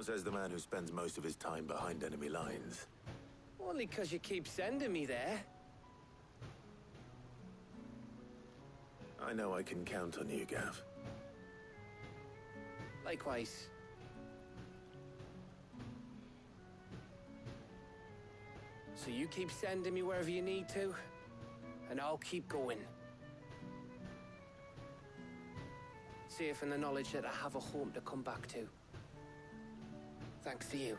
Says the man who spends most of his time behind enemy lines. Only 'cause you keep sending me there. I know I can count on you, Gav. Likewise. So you keep sending me wherever you need to, and I'll keep going. Safe in the knowledge that I have a home to come back to. Thanks to you.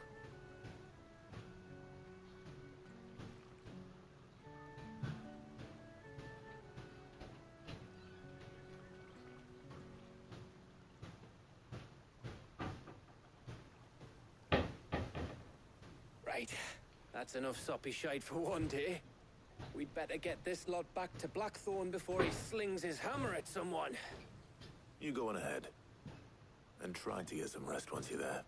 Right. That's enough soppy shite for one day. We'd better get this lot back to Blackthorn before he slings his hammer at someone. You go on ahead. And try to get some rest once you're there.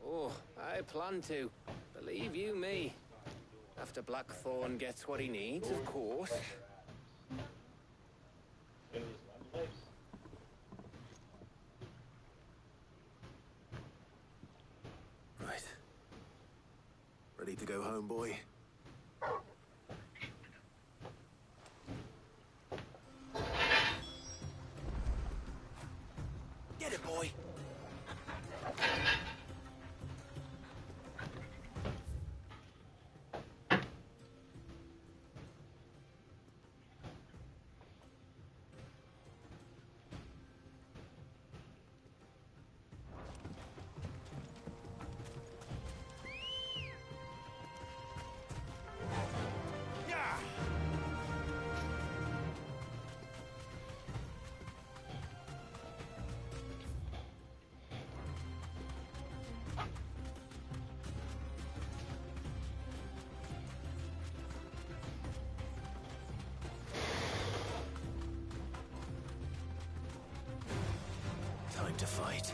Oh, I plan to. Believe you me. After Blackthorn gets what he needs, of course. Right. Ready to go home, boy? Get it, boy. Time to fight.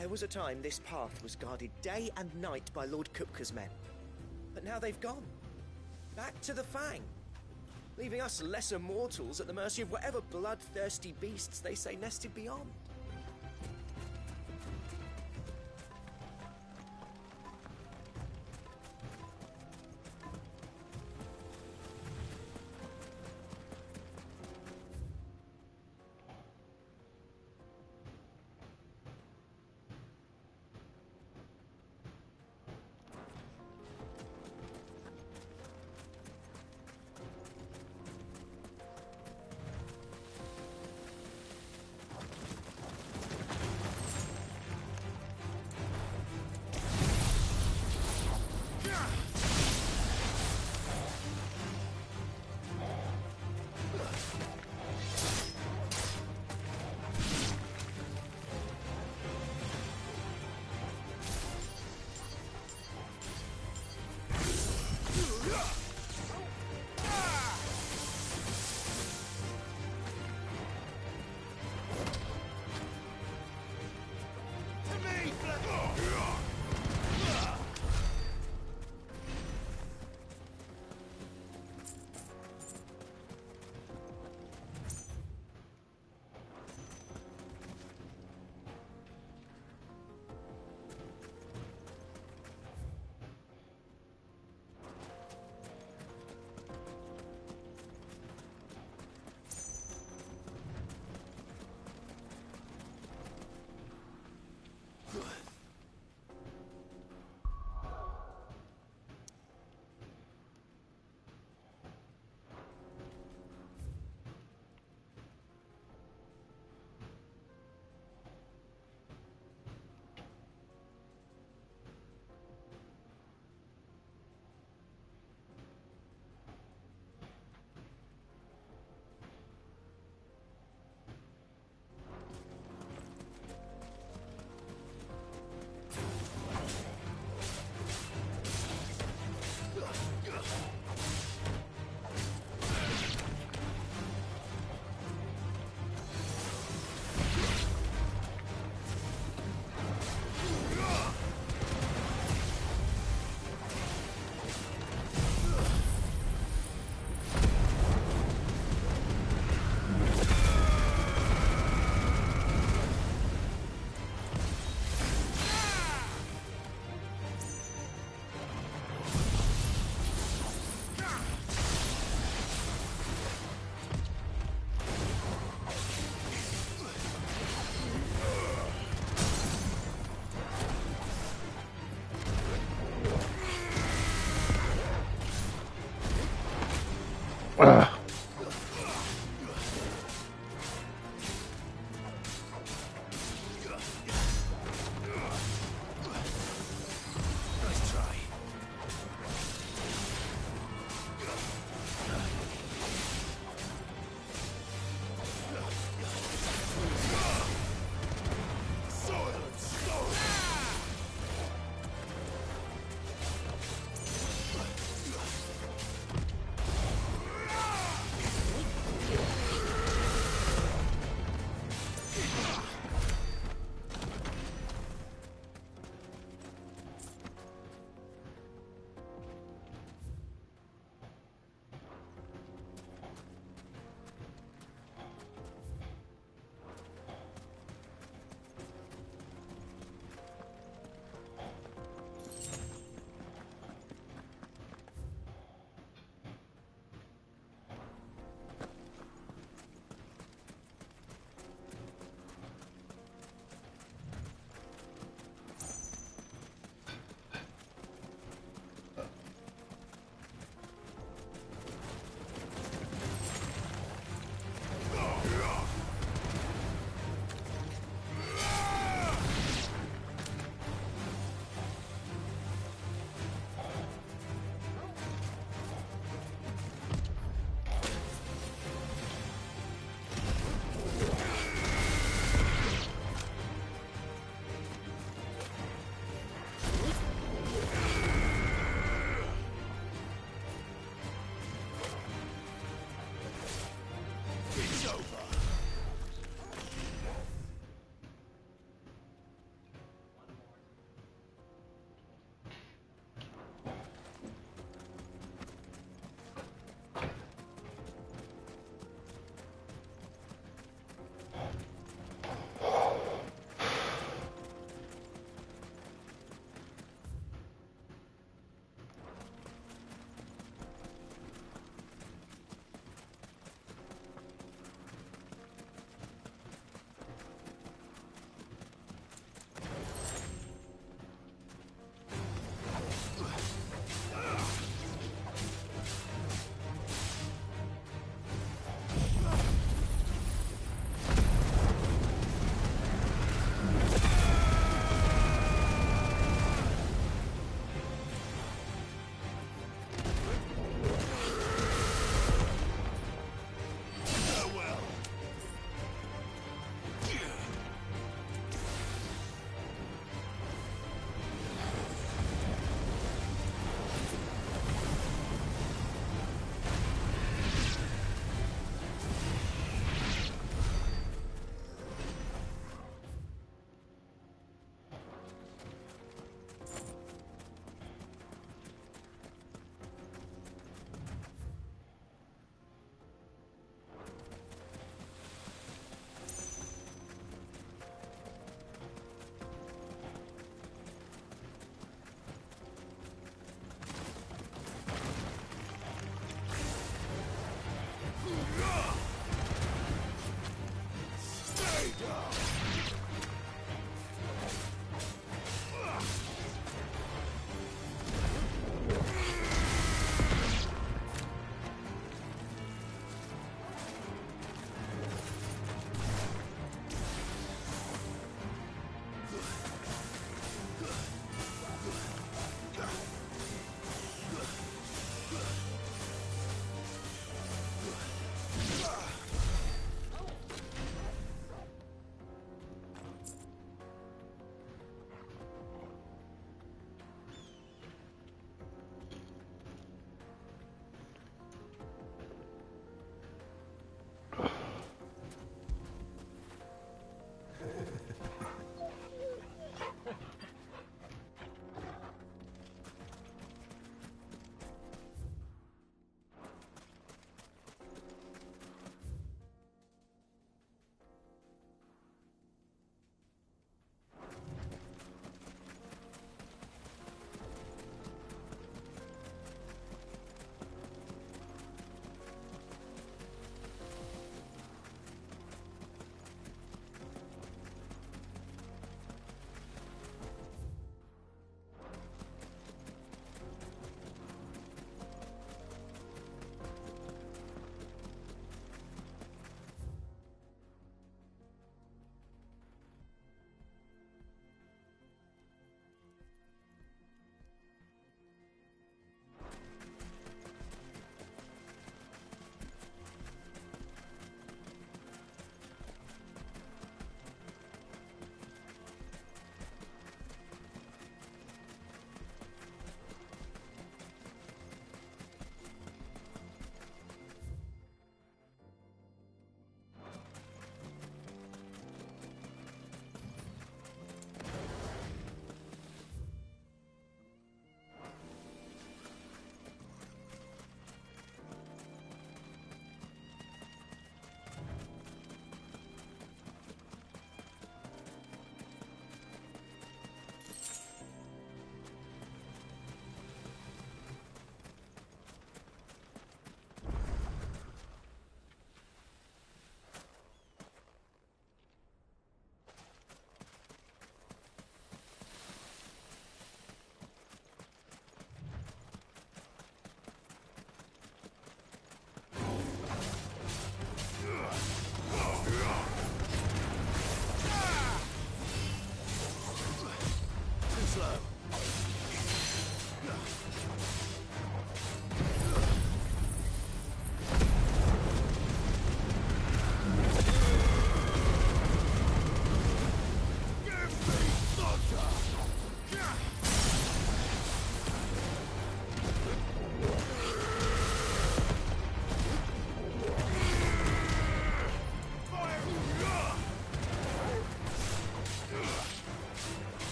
There was a time this path was guarded day and night by Lord Kupka's men. But now they've gone. Back to the Fang. Leaving us lesser mortals at the mercy of whatever bloodthirsty beasts they say nested beyond.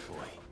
boy.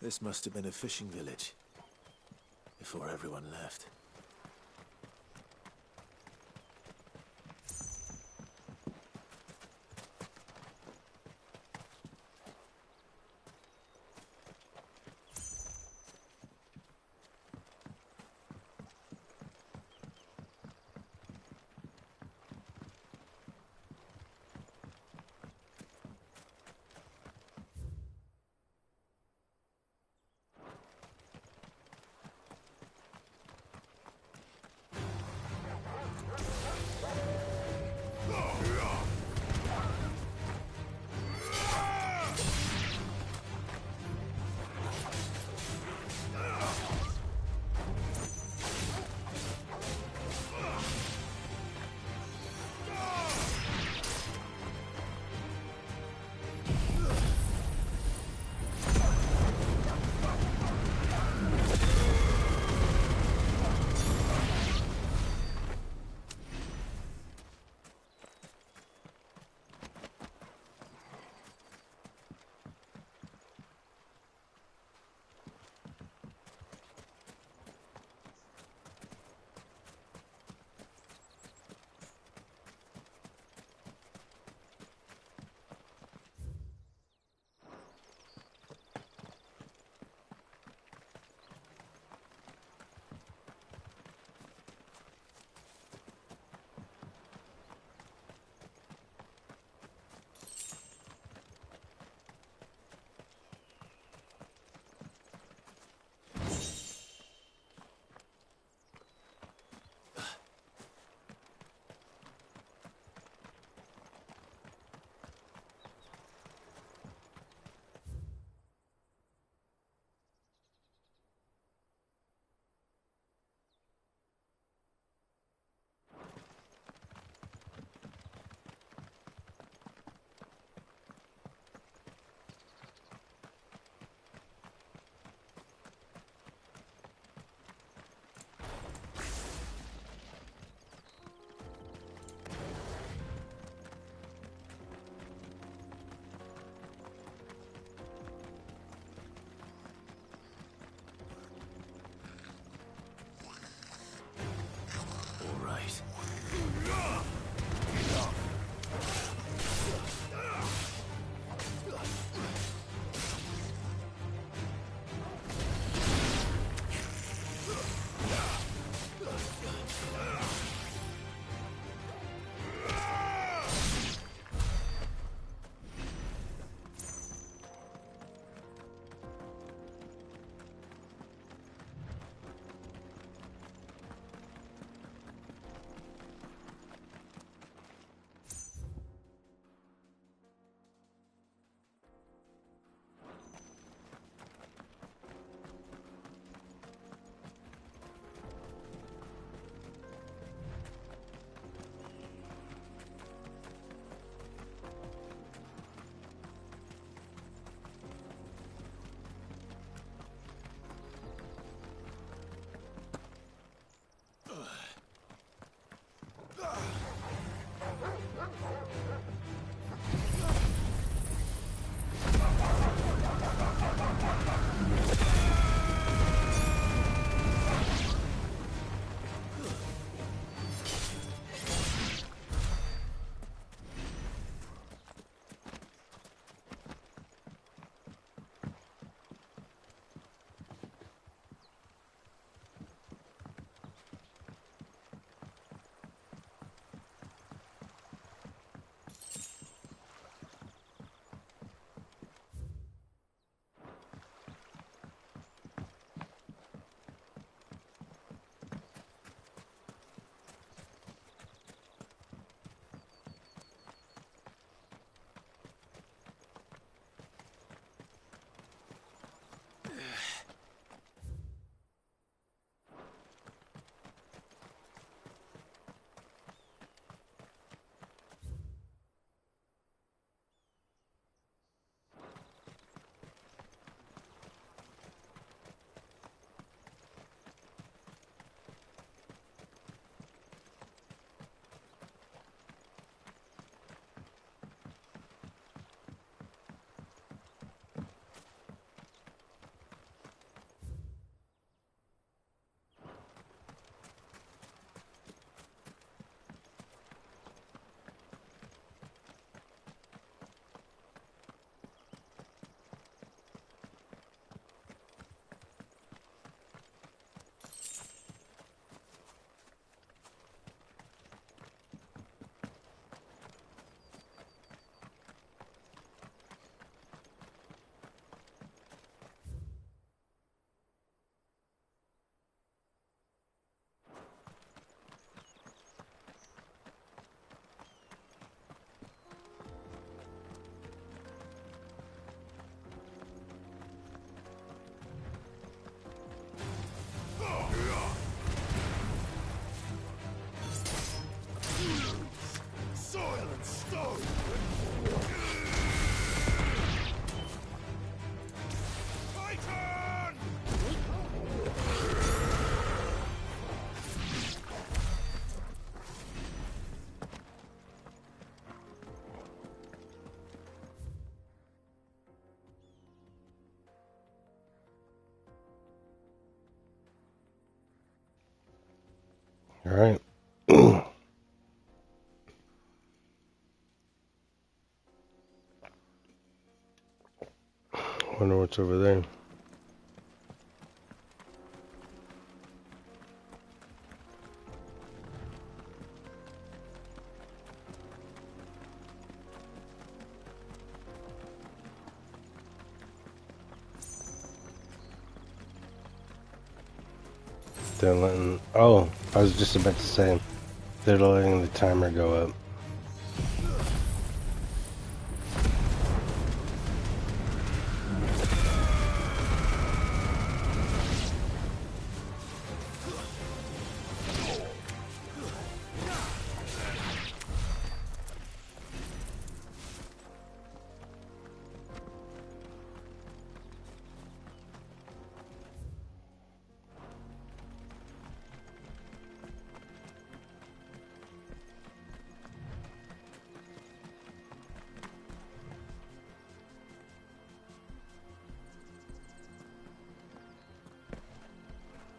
This must have been a fishing village before everyone left. All right. Wonder what's over there. They're letting... Oh, I was just about to say, they're letting the timer go up.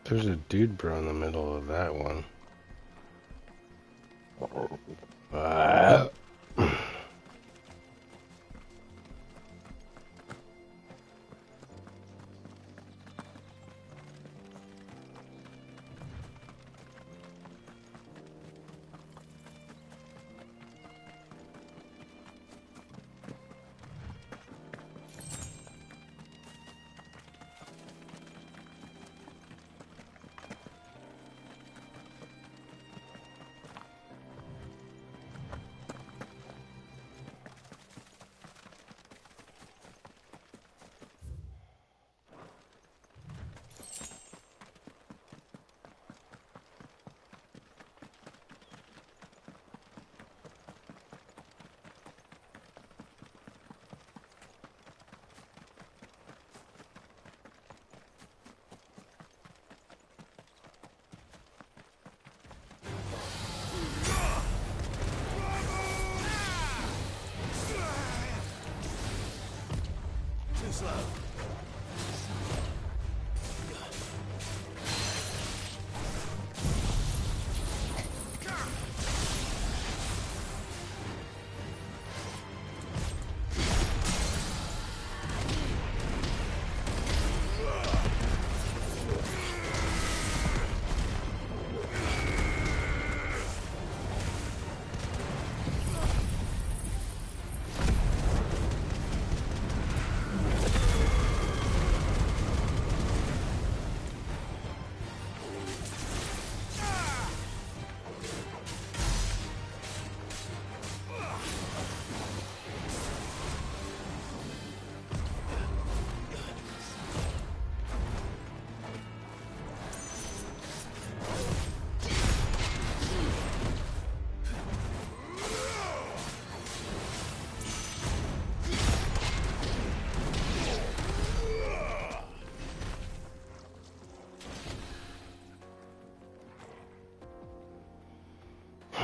There's a dude bro in the middle of that one. Too slow.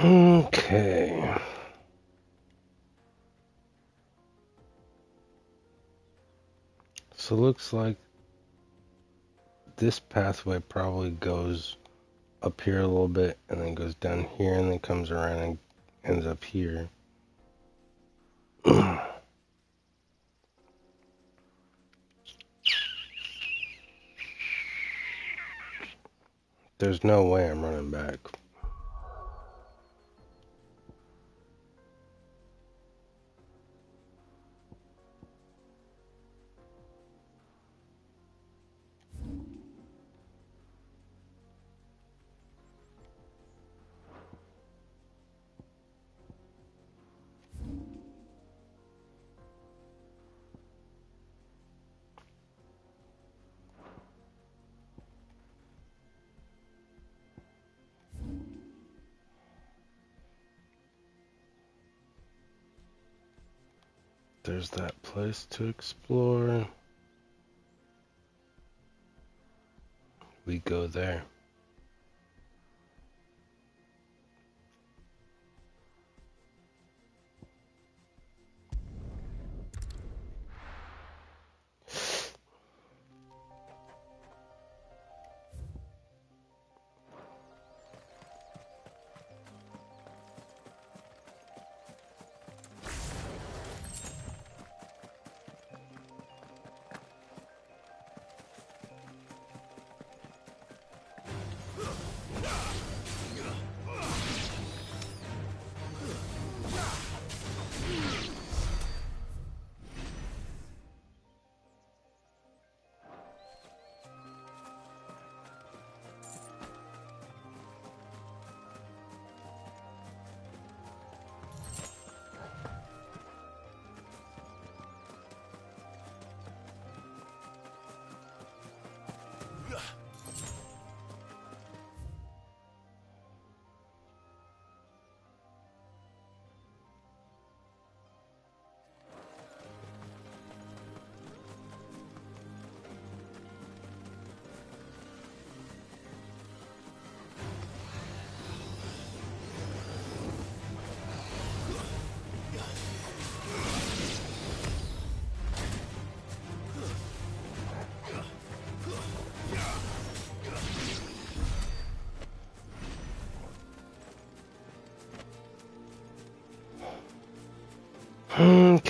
Okay. So it looks like this pathway probably goes up here a little bit and then goes down here and then comes around and ends up here. There's no way I'm running back. There's that place to explore. We go there.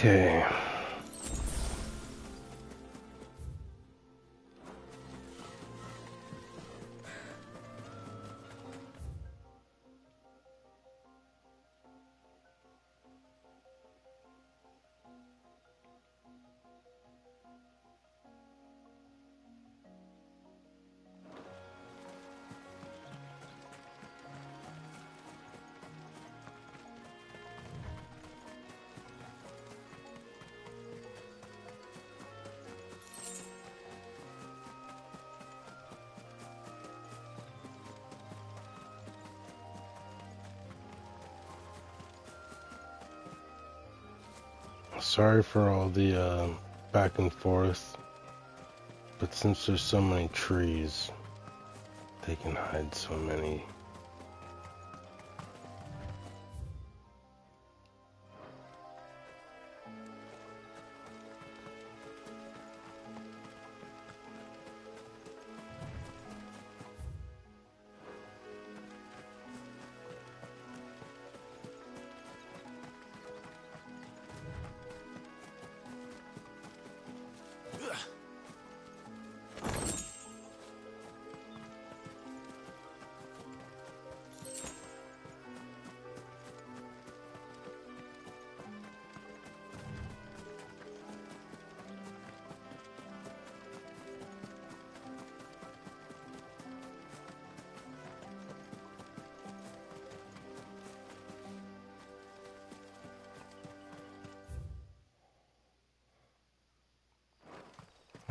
Okay. Sorry for all the back and forth, but since there's so many trees, they can hide so many.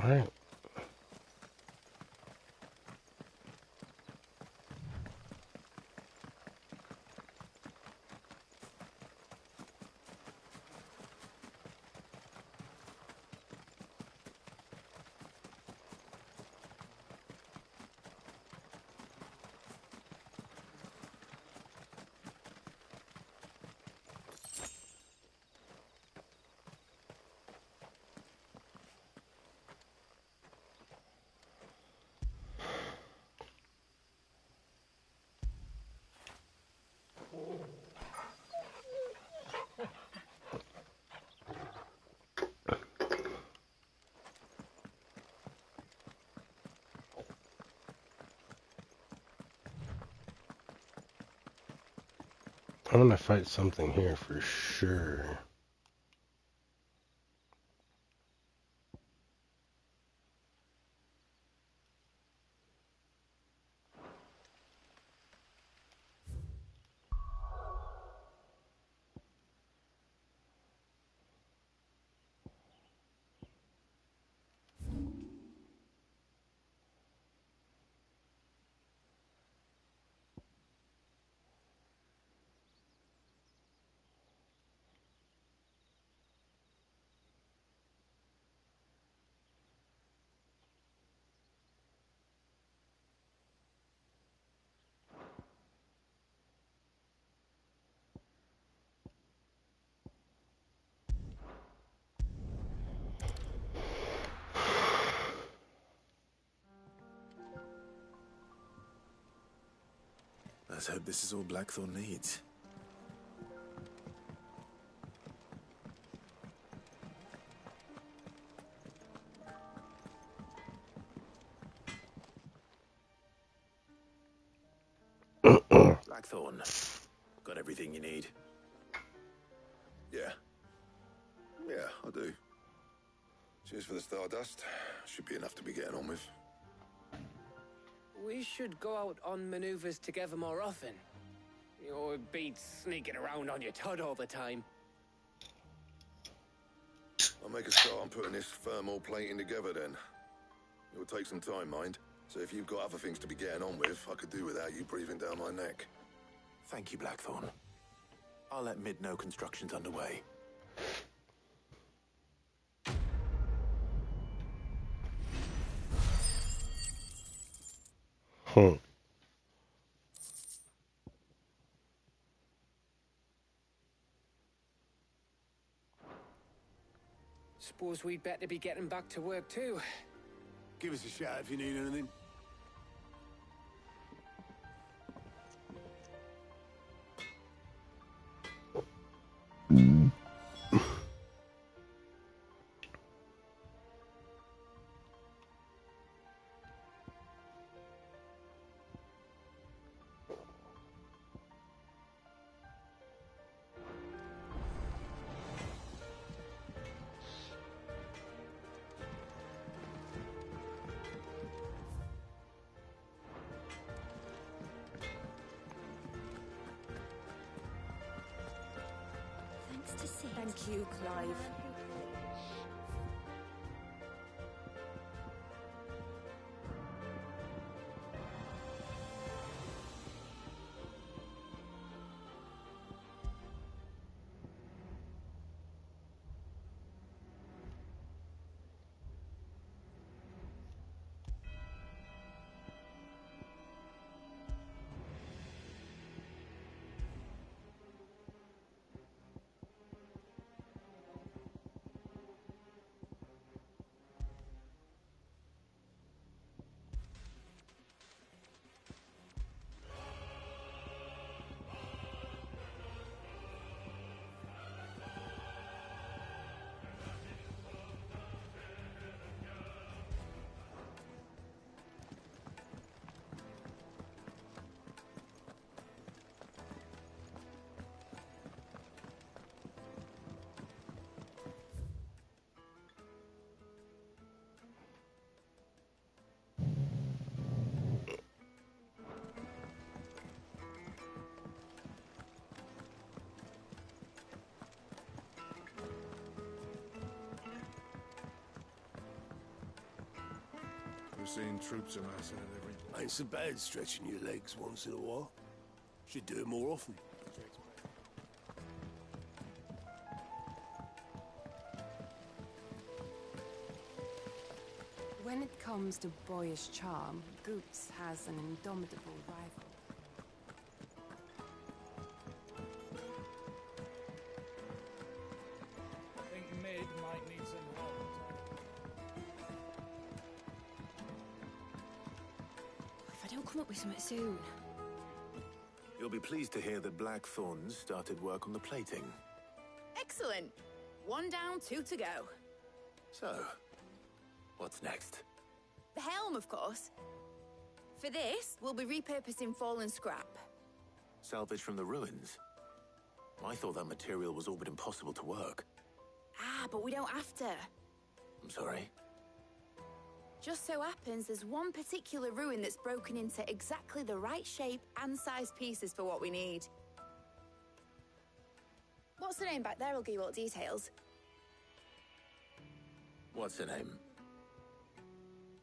All right. I'm gonna fight something here for sure. Let's hope this is all Blackthorn needs. Blackthorn, got everything you need? Yeah. Yeah, I do. Cheers for the stardust. Should be enough to be getting on with. We should go out on maneuvers together more often. Or beat sneaking around on your Todd all the time. I'll make a start on putting this thermal plating together then. It'll take some time, mind. So if you've got other things to be getting on with, I could do without you breathing down my neck. Thank you, Blackthorn. I'll let Mid know construction's underway. Suppose we'd better be getting back to work too. Give us a shout if you need anything. Thank you, Clive. We're seeing troops of us out every... Ain't so bad stretching your legs once in a while. Should do it more often. When it comes to boyish charm, Goops has an indomitable rival. I think Mid might need some help. If I don't come up with something soon. You'll be pleased to hear that Blackthorns started work on the plating. Excellent. 1 down, 2 to go. So, what's next? The helm, of course. For this, we'll be repurposing fallen scrap. Salvage from the ruins? I thought that material was all but impossible to work. Ah, but we don't have to. I'm sorry. Just so happens there's one particular ruin that's broken into exactly the right shape and size pieces for what we need. What's the name back there? I'll give you all the details. What's her name?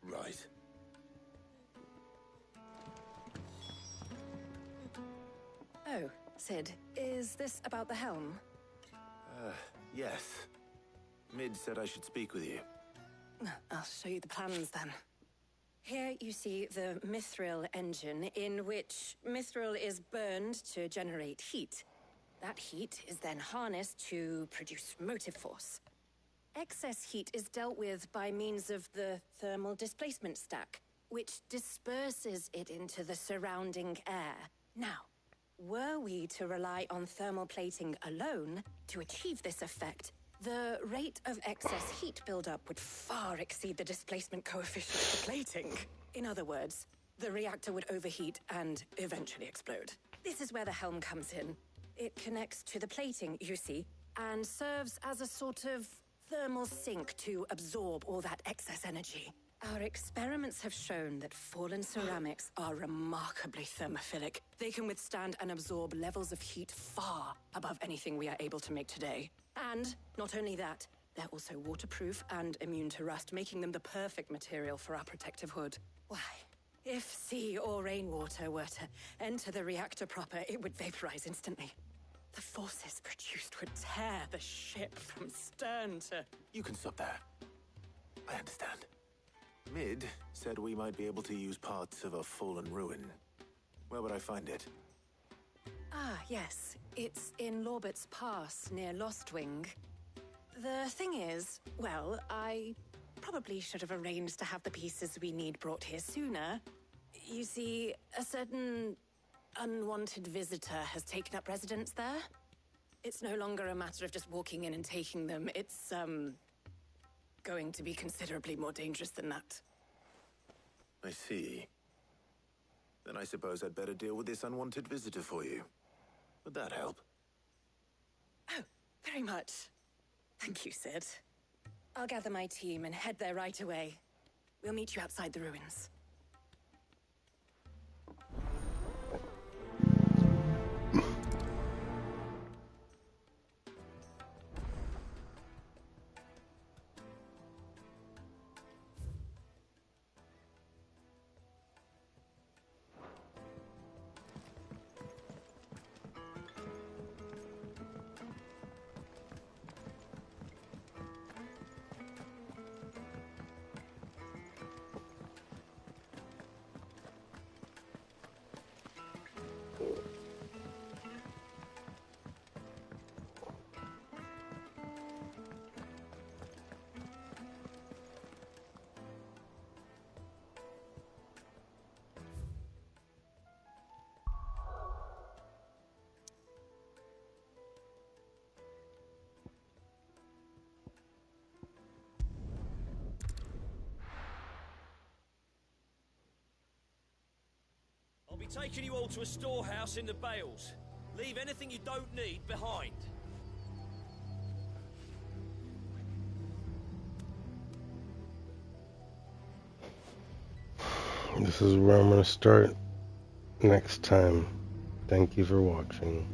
Right. Oh, Sid, is this about the helm? Yes. Mid said I should speak with you. I'll show you the plans then. Here you see the mithril engine, in which mithril is burned to generate heat. That heat is then harnessed to produce motive force. Excess heat is dealt with by means of the thermal displacement stack, which disperses it into the surrounding air. Now, were we to rely on thermal plating alone to achieve this effect, the rate of excess heat buildup would far exceed the displacement coefficient for plating. In other words, the reactor would overheat and eventually explode. This is where the helm comes in. It connects to the plating, you see, and serves as a sort of thermal sink to absorb all that excess energy. Our experiments have shown that fallen ceramics are remarkably thermophilic. They can withstand and absorb levels of heat far above anything we are able to make today. And not only that, they're also waterproof and immune to rust, making them the perfect material for our protective hood. Why, if sea or rainwater were to enter the reactor proper, it would vaporize instantly. The forces produced would tear the ship from stern to... You can stop there. I understand. Mid said we might be able to use parts of a fallen ruin. Where would I find it? Ah, yes. It's in Lorbert's Pass, near Lostwing. The thing is, well, I probably should have arranged to have the pieces we need brought here sooner. You see, a certain unwanted visitor has taken up residence there. It's no longer a matter of just walking in and taking them. It's, going to be considerably more dangerous than that. I see. Then I suppose I'd better deal with this unwanted visitor for you. Would that help? Oh, very much. Thank you, Sid. I'll gather my team and head there right away. We'll meet you outside the ruins. be taking you all to a storehouse in the Bales. Leave anything you don't need behind. This is where I'm going to start next time. Thank you for watching.